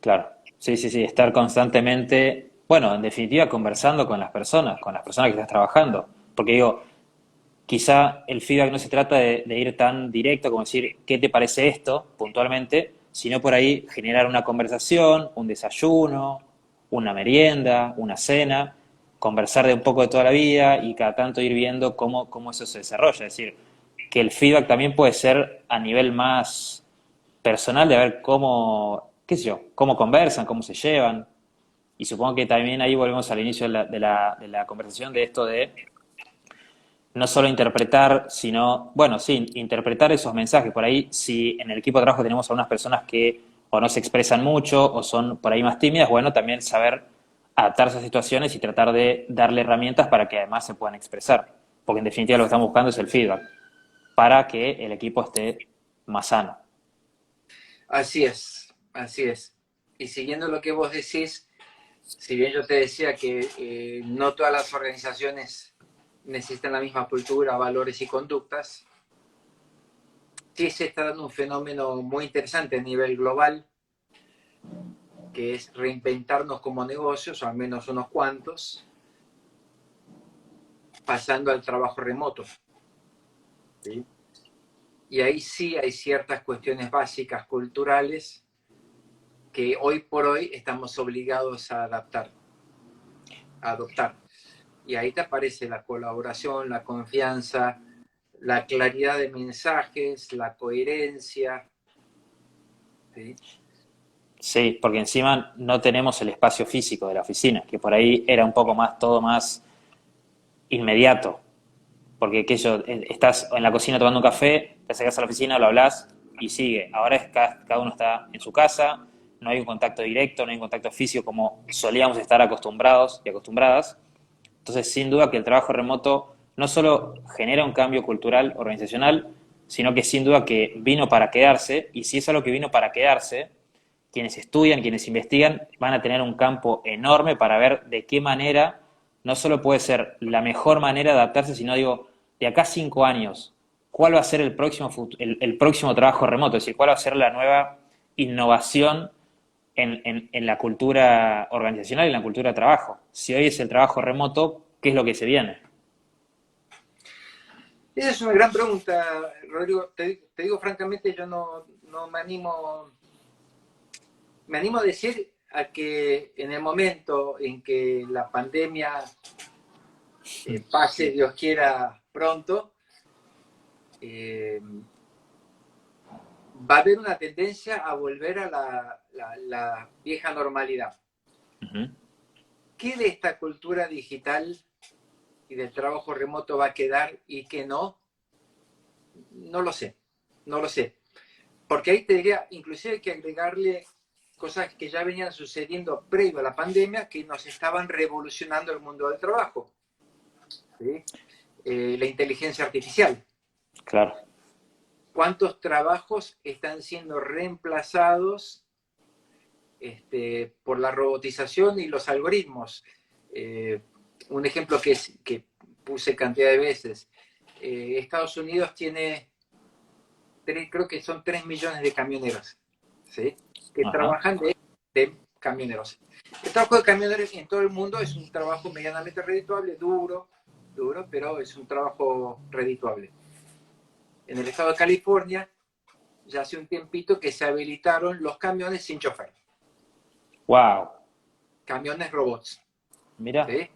Claro. Sí, sí, sí. Estar constantemente bueno, en definitiva, conversando con las personas que estás trabajando. Porque digo, quizá el feedback no se trata de ir tan directo como decir, ¿qué te parece esto puntualmente? Sino por ahí generar una conversación, un desayuno, una merienda, una cena, conversar de un poco de toda la vida y cada tanto ir viendo cómo eso se desarrolla. Es decir, que el feedback también puede ser a nivel más personal de ver cómo, qué sé yo, cómo conversan, cómo se llevan. Y supongo que también ahí volvemos al inicio de la conversación de esto de no solo interpretar, sino, bueno, sí, interpretar esos mensajes. Por ahí, si en el equipo de trabajo tenemos algunas personas que o no se expresan mucho o son por ahí más tímidas, bueno, también saber adaptarse a situaciones y tratar de darle herramientas para que además se puedan expresar. Porque en definitiva lo que estamos buscando es el feedback para que el equipo esté más sano. Así es, así es. Y siguiendo lo que vos decís, si bien yo te decía que no todas las organizaciones necesitan la misma cultura, valores y conductas, sí se está dando un fenómeno muy interesante a nivel global, que es reinventarnos como negocios, o al menos unos cuantos, pasando al trabajo remoto. ¿Sí? Y ahí sí hay ciertas cuestiones básicas culturales que hoy por hoy estamos obligados a adoptar. Y ahí te aparece la colaboración, la confianza, la claridad de mensajes, la coherencia. ¿Sí? Sí, porque encima no tenemos el espacio físico de la oficina, que por ahí era un poco más, todo más inmediato. Porque que yo, estás en la cocina tomando un café, te acercas a la oficina, lo hablas y sigue. Ahora es cada uno está en su casa, no hay un contacto directo, no hay un contacto físico como solíamos estar acostumbrados y acostumbradas. Entonces, sin duda que el trabajo remoto no solo genera un cambio cultural, organizacional, sino que sin duda que vino para quedarse, y si es algo que vino para quedarse, quienes estudian, quienes investigan, van a tener un campo enorme para ver de qué manera no solo puede ser la mejor manera de adaptarse, sino digo, de acá a 5 años, ¿cuál va a ser el próximo trabajo remoto? Es decir, ¿cuál va a ser la nueva innovación en la cultura organizacional y en la cultura de trabajo? Si hoy es el trabajo remoto, ¿qué es lo que se viene? Esa es una gran pregunta, Rodrigo. Te digo francamente, yo no me animo a decir a que en el momento en que la pandemia pase, Dios quiera, pronto, eh, va a haber una tendencia a volver a la vieja normalidad. Ujú. ¿Qué de esta cultura digital y del trabajo remoto va a quedar y qué no? No lo sé, no lo sé. Porque ahí te diría, inclusive hay que agregarle cosas que ya venían sucediendo previo a la pandemia que nos estaban revolucionando el mundo del trabajo. ¿Sí? La inteligencia artificial. Claro. ¿Cuántos trabajos están siendo reemplazados por la robotización y los algoritmos? Un ejemplo que puse cantidad de veces. Estados Unidos tiene, creo que son 3 millones de camioneros, ¿sí? Que Ajá. trabajan de camioneros. El trabajo de camioneros en todo el mundo es un trabajo medianamente redituable, duro, pero es un trabajo redituable. En el estado de California, ya hace un tiempito que se habilitaron los camiones sin chofer, Wow. camiones robots. Mira. ¿Sí?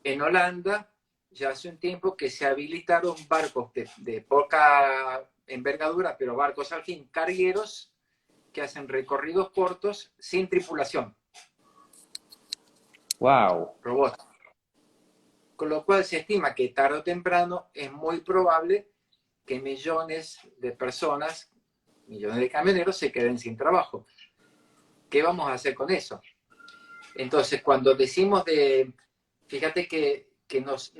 En Holanda, ya hace un tiempo que se habilitaron barcos de poca envergadura, pero barcos al fin, cargueros, que hacen recorridos cortos sin tripulación, Wow. robots. Con lo cual se estima que tarde o temprano es muy probable que millones de personas, millones de camioneros se queden sin trabajo. ¿Qué vamos a hacer con eso? Entonces, cuando decimos fíjate que nos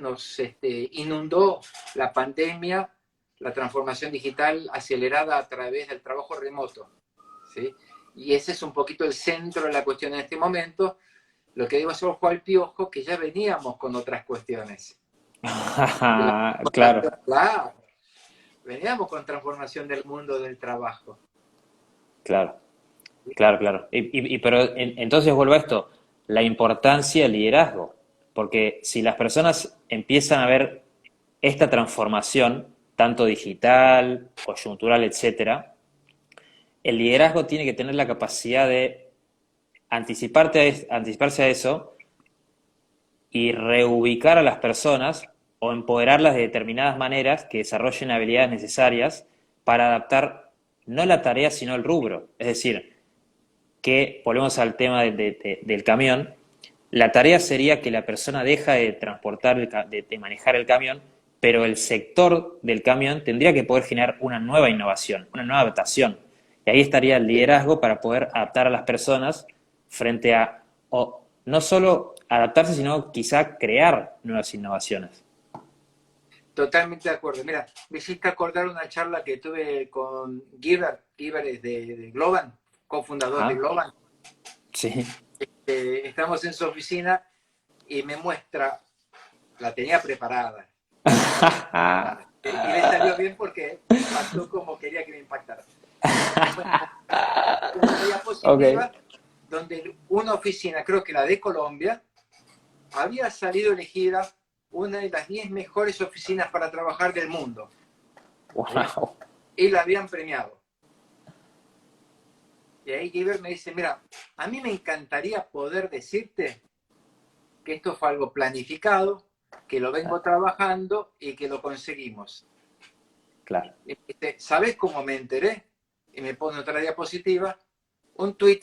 inundó la pandemia, la transformación digital acelerada a través del trabajo remoto, ¿sí? Y ese es un poquito el centro de la cuestión en este momento. Lo que digo es ojo al piojo, que ya veníamos con otras cuestiones. Claro, Claro, veníamos con transformación del mundo del trabajo. claro, claro, claro. Pero entonces vuelvo a esto. la importancia del liderazgo. Porque si las personas empiezan a ver esta transformación, tanto digital, coyuntural, etcétera, el liderazgo tiene que tener la capacidad de anticiparse a eso y reubicar a las personas o empoderarlas de determinadas maneras que desarrollen habilidades necesarias para adaptar no la tarea sino el rubro. Es decir, que volvemos al tema del camión, la tarea sería que la persona deja de transportar, de manejar el camión, pero el sector del camión tendría que poder generar una nueva innovación, una nueva adaptación. Y ahí estaría el liderazgo para poder adaptar a las personas frente a, o no solo adaptarse, sino quizá crear nuevas innovaciones. Totalmente de acuerdo. Mira, me hiciste acordar una charla que tuve con Giver. Giver es de Globan, cofundador de Ajá, Globan. sí. Estamos en su oficina y me muestra, la tenía preparada. Y le salió bien porque impactó como quería que me impactara. Me muestra una Ok. diapositiva donde una oficina, creo que la de Colombia, había salido elegida una de las 10 mejores oficinas para trabajar del mundo. ¿Sí? Wow. Y la habían premiado. Y ahí Giver me dice, mira, a mí me encantaría poder decirte que esto fue algo planificado, que lo vengo trabajando y que lo conseguimos. Claro. Y me dice, ¿sabes cómo me enteré? Y me pone otra diapositiva, un tweet.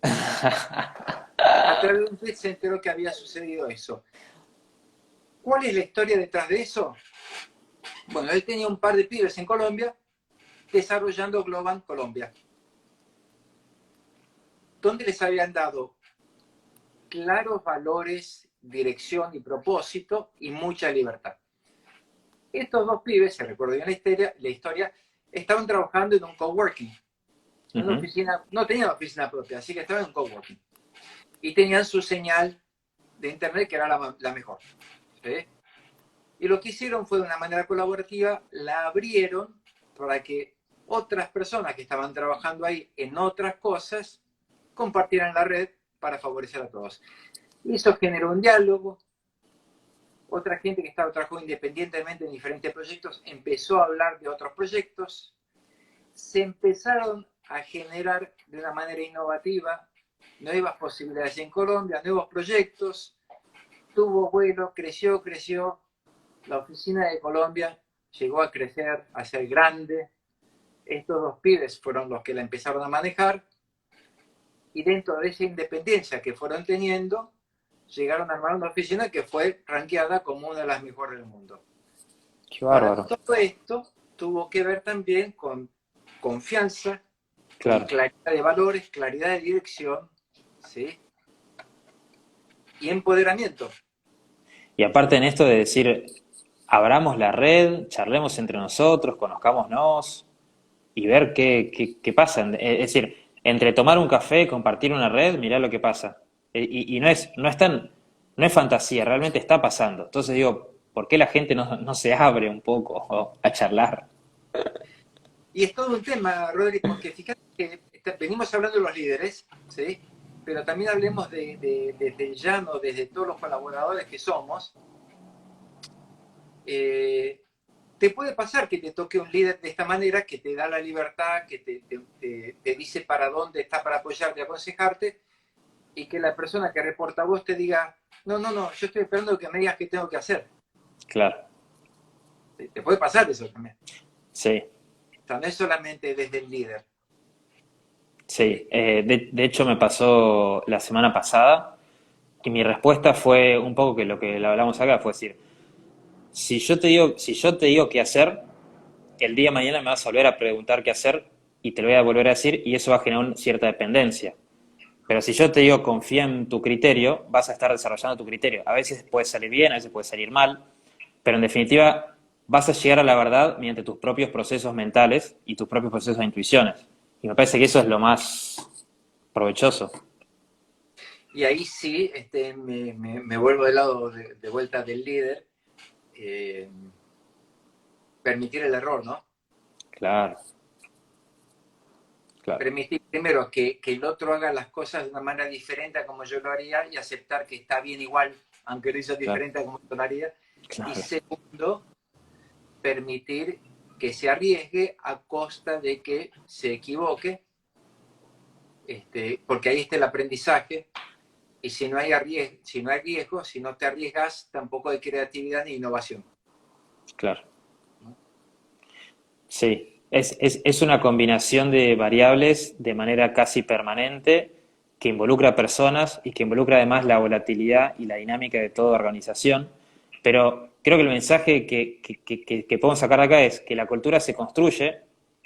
A través de un tweet se enteró que había sucedido eso. ¿Cuál es la historia detrás de eso? Bueno, él tenía un par de pibes en Colombia desarrollando Globan Colombia, donde les habían dado claros valores, dirección y propósito y mucha libertad. Estos dos pibes, se recuerda bien la historia, estaban trabajando en un coworking, en una Ujú. oficina, no tenían oficina propia, así que estaban en un coworking. Y tenían su señal de internet que era la mejor. ¿Sí? Y lo que hicieron fue de una manera colaborativa, la abrieron para que otras personas que estaban trabajando ahí en otras cosas compartieran la red para favorecer a todos. Y eso generó un diálogo. Otra gente que estaba trabajando independientemente en diferentes proyectos empezó a hablar de otros proyectos. Se empezaron a generar de una manera innovativa nuevas posibilidades en Colombia, nuevos proyectos. Tuvo vuelo, creció. La oficina de Colombia llegó a crecer, a ser grande. Estos dos pibes fueron los que la empezaron a manejar y dentro de esa independencia que fueron teniendo, llegaron a armar una oficina que fue rankeada como una de las mejores del mundo. Qué Ahora, bárbaro. todo esto tuvo que ver también con confianza y Claro. claridad de valores, claridad de dirección, ¿sí? Y empoderamiento. Y aparte en esto de decir, abramos la red, charlemos entre nosotros, conozcámonos y ver qué pasa. Es decir, entre tomar un café y compartir una red, mirá lo que pasa. Y no es fantasía, realmente está pasando. Entonces digo, ¿por qué la gente no se abre un poco a charlar? Y es todo un tema, Rodri, porque fíjate que venimos hablando de los líderes, ¿sí? Pero también hablemos desde el llano, desde todos los colaboradores que somos. Te puede pasar que te toque un líder de esta manera, que te da la libertad, que te dice para dónde está para apoyarte, aconsejarte, y que la persona que reporta a vos te diga, no, yo estoy esperando que me digas qué tengo que hacer. Claro, Te puede pasar eso también. sí, O sea, no es solamente desde el líder. sí. De hecho me pasó la semana pasada y mi respuesta fue un poco que lo que hablamos acá, fue decir, si yo te digo qué hacer, el día de mañana me vas a volver a preguntar qué hacer y te lo voy a volver a decir y eso va a generar una cierta dependencia. Pero si yo te digo confía en tu criterio, vas a estar desarrollando tu criterio. A veces puede salir bien, a veces puede salir mal, pero en definitiva vas a llegar a la verdad mediante tus propios procesos mentales y tus propios procesos de intuiciones. Y me parece que eso es lo más provechoso. Y ahí sí me vuelvo del lado de vuelta del líder, eh, permitir el error, ¿no? Claro. claro, Permitir primero que el otro haga las cosas de una manera diferente a como yo lo haría y aceptar que está bien igual, aunque lo hizo claro, diferente a como yo lo haría. Y claro, segundo, permitir que se arriesgue a costa de que se equivoque, porque ahí está el aprendizaje. Y si no hay riesgo, si no te arriesgas, tampoco hay creatividad ni innovación. claro. Sí, es una combinación de variables de manera casi permanente que involucra a personas y que involucra además la volatilidad y la dinámica de toda organización. Pero creo que el mensaje que podemos sacar de acá es que la cultura se construye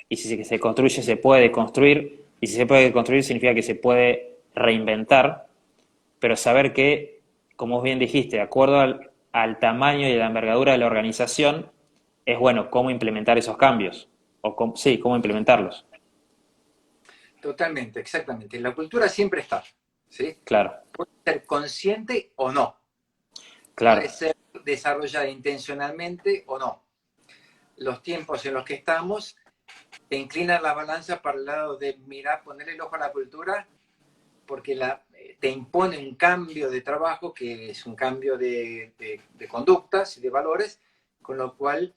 y si se construye se puede construir y si se puede construir significa que se puede reinventar, pero saber que, como vos bien dijiste, de acuerdo al tamaño y a la envergadura de la organización, es bueno cómo implementar esos cambios, o sí, cómo implementarlos. Totalmente, exactamente. La cultura siempre está, ¿sí? Claro, Puede ser consciente o no. Puede claro, ser desarrollada intencionalmente o no. Los tiempos en los que estamos te inclinan la balanza para el lado de, mira, poner el ojo a la cultura porque te impone un cambio de trabajo que es un cambio de conductas y de valores, con lo cual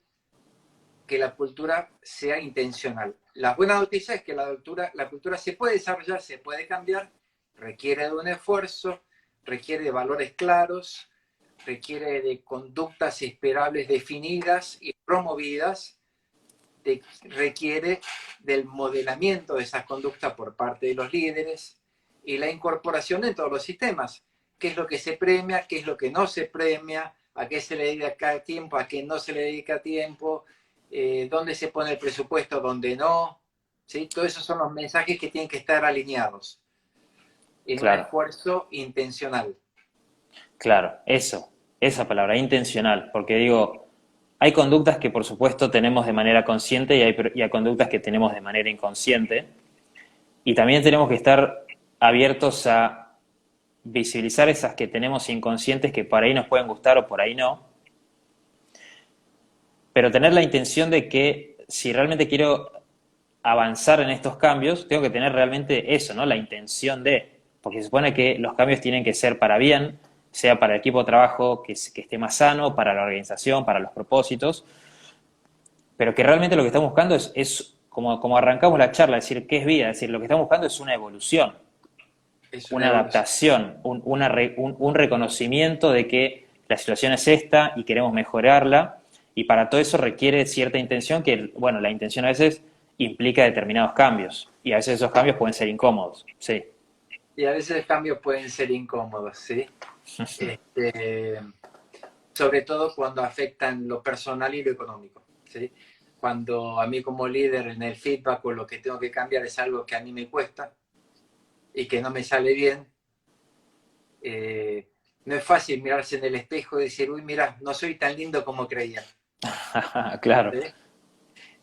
que la cultura sea intencional. La buena noticia es que la cultura se puede desarrollar, se puede cambiar, requiere de un esfuerzo, requiere de valores claros, requiere de conductas esperables definidas y promovidas, requiere del modelamiento de esas conductas por parte de los líderes y la incorporación en todos los sistemas. ¿Qué es lo que se premia? ¿Qué es lo que no se premia? ¿A qué se le dedica tiempo? ¿A qué no se le dedica tiempo? ¿Dónde se pone el presupuesto? ¿Dónde no? ¿Sí? Todos esos son los mensajes que tienen que estar alineados en un claro, esfuerzo intencional. claro, eso, esa palabra, intencional, porque digo, hay conductas que por supuesto tenemos de manera consciente y hay conductas que tenemos de manera inconsciente, y también tenemos que estar abiertos a visibilizar esas que tenemos inconscientes que por ahí nos pueden gustar o por ahí no, pero tener la intención de que si realmente quiero avanzar en estos cambios, tengo que tener realmente eso, ¿no? La intención de, porque se supone que los cambios tienen que ser para bien, sea para el equipo de trabajo que esté más sano, para la organización, para los propósitos, pero que realmente lo que estamos buscando es como arrancamos la charla, es decir, ¿qué es vida? Es decir, lo que estamos buscando es una evolución, Es una una evolución. adaptación, un reconocimiento de que la situación es esta y queremos mejorarla, y para todo eso requiere cierta intención que, bueno, la intención a veces implica determinados cambios, y a veces esos cambios pueden ser incómodos, sí, Y a veces los cambios pueden ser incómodos, ¿sí? Este, Sobre todo cuando afectan lo personal y lo económico, ¿sí? Cuando a mí como líder en el feedback o lo que tengo que cambiar es algo que a mí me cuesta y que no me sale bien, no es fácil mirarse en el espejo y decir, uy, mira, no soy tan lindo como creía, claro, ¿sí?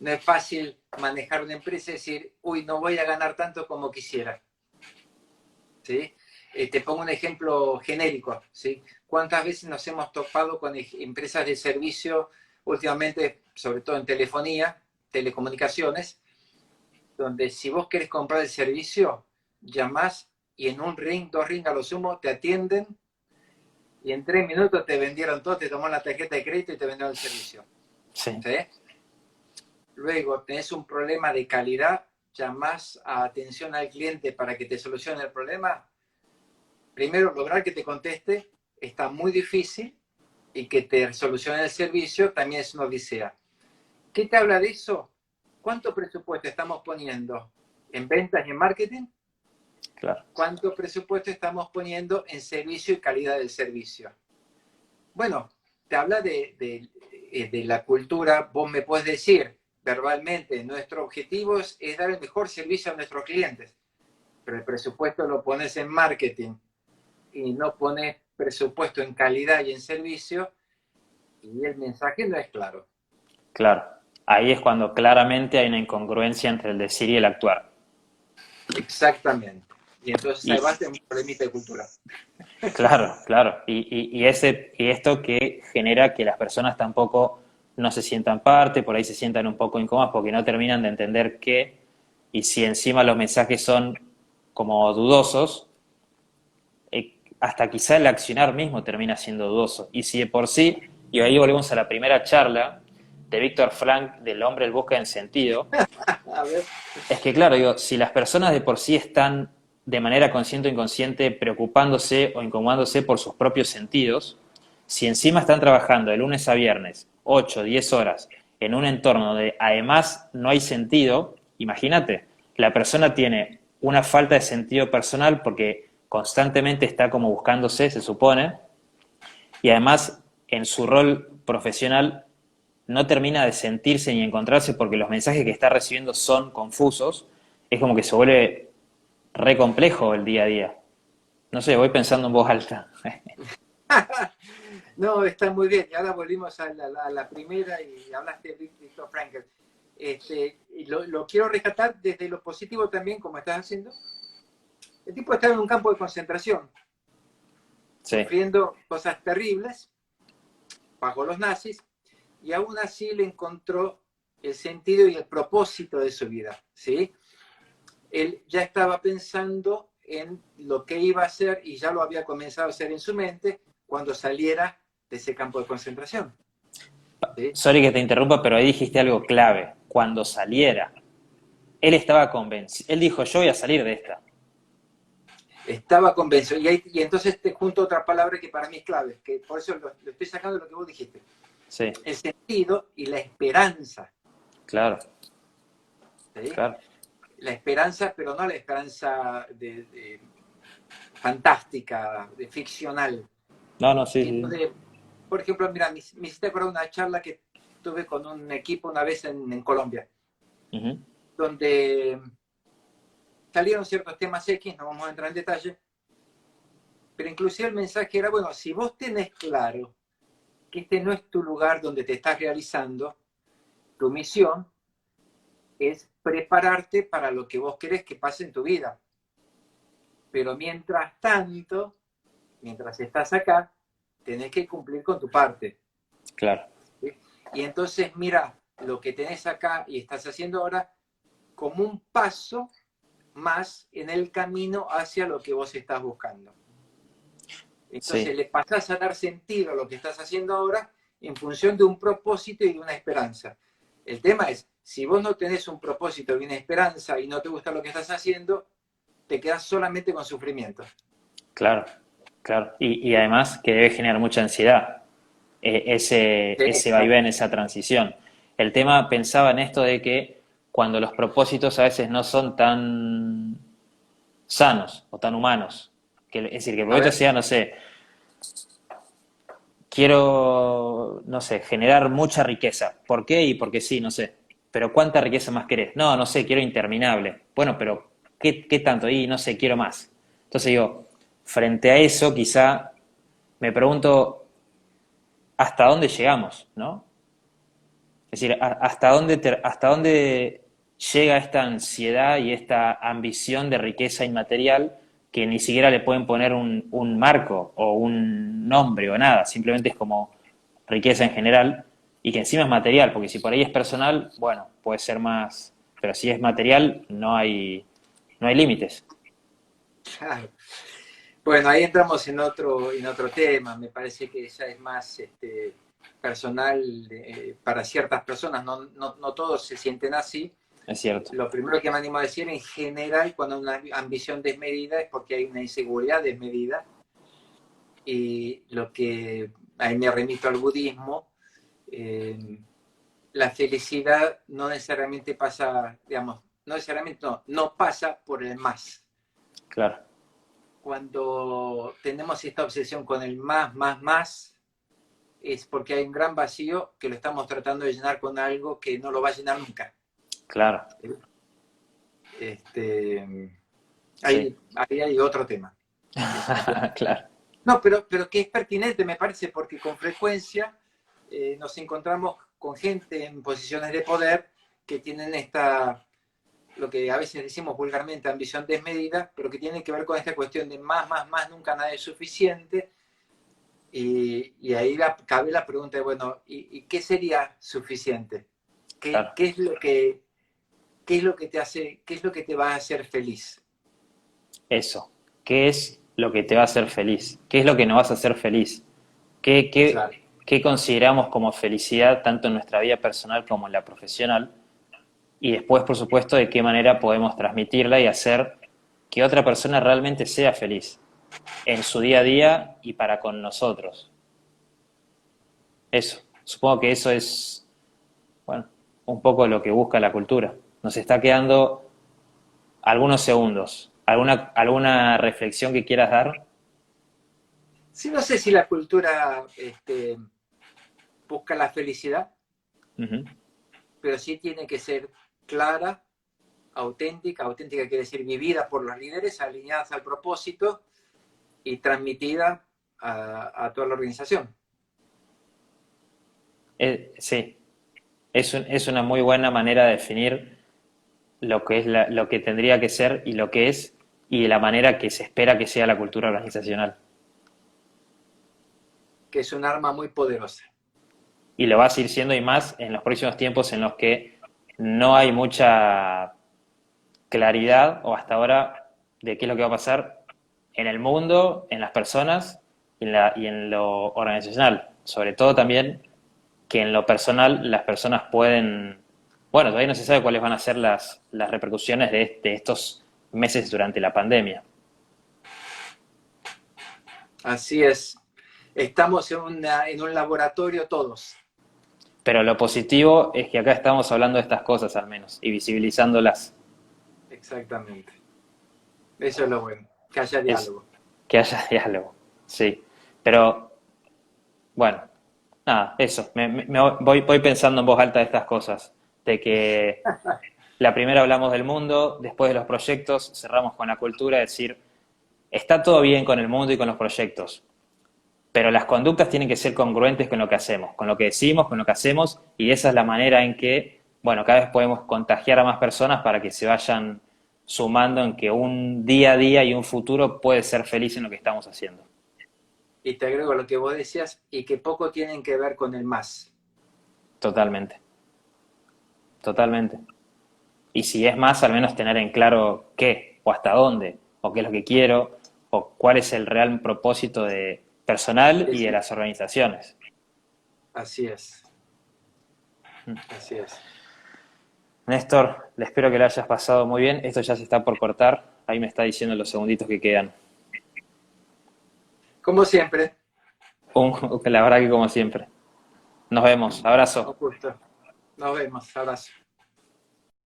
No es fácil manejar una empresa y decir, uy, no voy a ganar tanto como quisiera, ¿sí? Te pongo un ejemplo genérico, ¿sí? ¿Cuántas veces nos hemos topado con empresas de servicio últimamente, sobre todo en telefonía, telecomunicaciones, donde si vos querés comprar el servicio, llamás y en un ring, dos rings a lo sumo, te atienden y en 3 minutos te vendieron todo, te tomaron la tarjeta de crédito y te vendieron el servicio, sí, ¿sí? Luego tenés un problema de calidad, llamás a atención al cliente para que te solucione el problema. Primero, lograr que te conteste está muy difícil y que te solucione el servicio también es una odisea. ¿Qué te habla de eso? ¿Cuánto presupuesto estamos poniendo en ventas y en marketing? claro, ¿Cuánto presupuesto estamos poniendo en servicio y calidad del servicio? Bueno, te habla de la cultura. Vos me puedes decir verbalmente, nuestro objetivo es dar el mejor servicio a nuestros clientes, pero el presupuesto lo pones en marketing y no pones presupuesto en calidad y en servicio, y el mensaje no es claro. claro. Ahí es cuando claramente hay una incongruencia entre el decir y el actuar. Exactamente. Y entonces ahí Y, va a tener un problemita de cultura. claro, claro. Y esto que genera que las personas tampoco no se sientan parte, por ahí se sientan un poco incómodas porque no terminan de entender que y si encima los mensajes son como dudosos, hasta quizá el accionar mismo termina siendo dudoso. Y si de por sí, y ahí volvemos a la primera charla de Víctor Frank, del hombre en busca del sentido, A ver. es que claro, digo, si las personas de por sí están de manera consciente o inconsciente preocupándose o incomodándose por sus propios sentidos, si encima están trabajando de lunes a viernes, 8, 10 horas, en un entorno donde además no hay sentido, imagínate, la persona tiene una falta de sentido personal porque constantemente está como buscándose, se supone, y además en su rol profesional no termina de sentirse ni encontrarse porque los mensajes que está recibiendo son confusos, es como que se vuelve re complejo el día a día. No sé, voy pensando en voz alta. No, está muy bien. Y ahora volvimos a la primera y hablaste de Viktor Frankl. Y lo quiero rescatar desde lo positivo también, como estás haciendo. El tipo estaba en un campo de concentración, Sí, sufriendo cosas terribles bajo los nazis, y aún así le encontró el sentido y el propósito de su vida, ¿sí? Él ya estaba pensando en lo que iba a hacer y ya lo había comenzado a hacer en su mente cuando saliera de ese campo de concentración, ¿sí? sorry que te interrumpa, pero ahí dijiste algo clave. Cuando saliera, él estaba convencido. Él dijo, yo voy a salir de esta. Estaba convencido. Y entonces te junto otra palabra que para mí es clave, que por eso lo estoy sacando de lo que vos dijiste. Sí, El sentido y la esperanza, claro, ¿sí? claro. La esperanza, pero no la esperanza fantástica, de ficcional. No, no, sí, Sino sí. por ejemplo, mira, me hiciste acordar una charla que tuve con un equipo una vez en Colombia, Ujú. donde salieron ciertos temas X, no vamos a entrar en detalle, pero inclusive el mensaje era, bueno, si vos tenés claro que este no es tu lugar donde te estás realizando, tu misión es prepararte para lo que vos querés que pase en tu vida. Pero mientras tanto, mientras estás acá, tenés que cumplir con tu parte. Claro. ¿Sí? Y entonces mira lo que tenés acá y estás haciendo ahora como un paso más en el camino hacia lo que vos estás buscando. Entonces Sí, le pasás a dar sentido a lo que estás haciendo ahora en función de un propósito y de una esperanza. El tema es, si vos no tenés un propósito y una esperanza y no te gusta lo que estás haciendo, te quedas solamente con sufrimiento. claro, claro. Y además que debe generar mucha ansiedad Sí, ese claro. vaivén, esa transición. El tema pensaba en esto de que cuando los propósitos a veces no son tan sanos o tan humanos, que, es decir, que el A propósito ver, sea, no sé, quiero, no sé, generar mucha riqueza. ¿Por qué? Y porque sí, no sé. Pero ¿cuánta riqueza más querés? No, no sé, quiero interminable. Bueno, pero ¿qué tanto? Y no sé, quiero más. Entonces digo, frente a eso, quizá me pregunto hasta dónde llegamos, ¿no? Es decir, hasta dónde llega esta ansiedad y esta ambición de riqueza inmaterial que ni siquiera le pueden poner un marco o un nombre o nada, simplemente es como riqueza en general y que encima es material, porque si por ahí es personal, bueno, puede ser más, pero si es material no hay límites. claro. Bueno, ahí entramos en otro tema. Me parece que ya es más personal para ciertas personas. No, no, no todos se sienten así. Es cierto, Lo primero que me animo a decir, en general, cuando hay una ambición desmedida es porque hay una inseguridad desmedida. Y lo que ahí me remito al budismo, eh, la felicidad no necesariamente pasa, digamos, no necesariamente no, no pasa por el más. claro, Cuando tenemos esta obsesión con el más, es porque hay un gran vacío que lo estamos tratando de llenar con algo que no lo va a llenar nunca. claro, Este, sí, ahí hay otro tema, definitivamente. claro, No, pero que es pertinente, me parece, porque con frecuencia nos encontramos con gente en posiciones de poder que tienen esta, lo que a veces decimos vulgarmente, ambición desmedida, pero que tiene que ver con esta cuestión de más, nunca nada es suficiente. Y ahí cabe la pregunta de, bueno, ¿y qué sería suficiente? claro. ¿Qué es lo que ¿qué es lo que qué es lo que te va a hacer feliz? Eso. ¿Qué es lo que te va a hacer feliz? ¿Qué es lo que nos vas a hacer feliz? ¿Qué, Claro. qué, qué consideramos como felicidad tanto en nuestra vida personal como en la profesional? Y después, por supuesto, de qué manera podemos transmitirla y hacer que otra persona realmente sea feliz en su día a día y para con nosotros. Eso. Supongo que eso es, bueno, un poco lo que busca la cultura. Nos está quedando algunos segundos. ¿Alguna reflexión que quieras dar? Sí, no sé si la cultura busca la felicidad, Ujú. pero sí tiene que ser clara, auténtica. Auténtica quiere decir vivida por los líderes, alineadas al propósito y transmitida a toda la organización. Sí, es una muy buena manera de definir lo que es lo que tendría que ser y lo que es y de la manera que se espera que sea la cultura organizacional. Que es un arma muy poderosa. Y lo va a seguir siendo y más en los próximos tiempos en los que no hay mucha claridad o hasta ahora de qué es lo que va a pasar en el mundo, en las personas y en lo organizacional. Sobre todo también que en lo personal las personas pueden, bueno, todavía no se sabe cuáles van a ser las repercusiones de estos meses durante la pandemia. Así es. Estamos en un laboratorio todos. Pero lo positivo es que acá estamos hablando de estas cosas al menos y visibilizándolas. Exactamente. Eso es lo bueno, que haya Es diálogo. que haya diálogo, sí. Pero bueno, nada, eso. Voy pensando en voz alta de estas cosas. De que la primera hablamos del mundo, después de los proyectos, cerramos con la cultura, es decir, está todo bien con el mundo y con los proyectos, pero las conductas tienen que ser congruentes con lo que hacemos, con lo que decimos, con lo que hacemos, y esa es la manera en que, bueno, cada vez podemos contagiar a más personas para que se vayan sumando en que un día a día y un futuro puede ser feliz en lo que estamos haciendo. Y te agrego lo que vos decías y que poco tienen que ver con el más. Totalmente, totalmente. Y si es más, al menos tener en claro qué, o hasta dónde, o qué es lo que quiero, o cuál es el real propósito de personal y de las organizaciones. Así es. Así es. Néstor, le espero que lo hayas pasado muy bien. Esto ya se está por cortar. Ahí me está diciendo los segunditos que quedan. Como siempre, La verdad que como siempre. Nos vemos. un Abrazo. gusto. Nos vemos. Abrazo.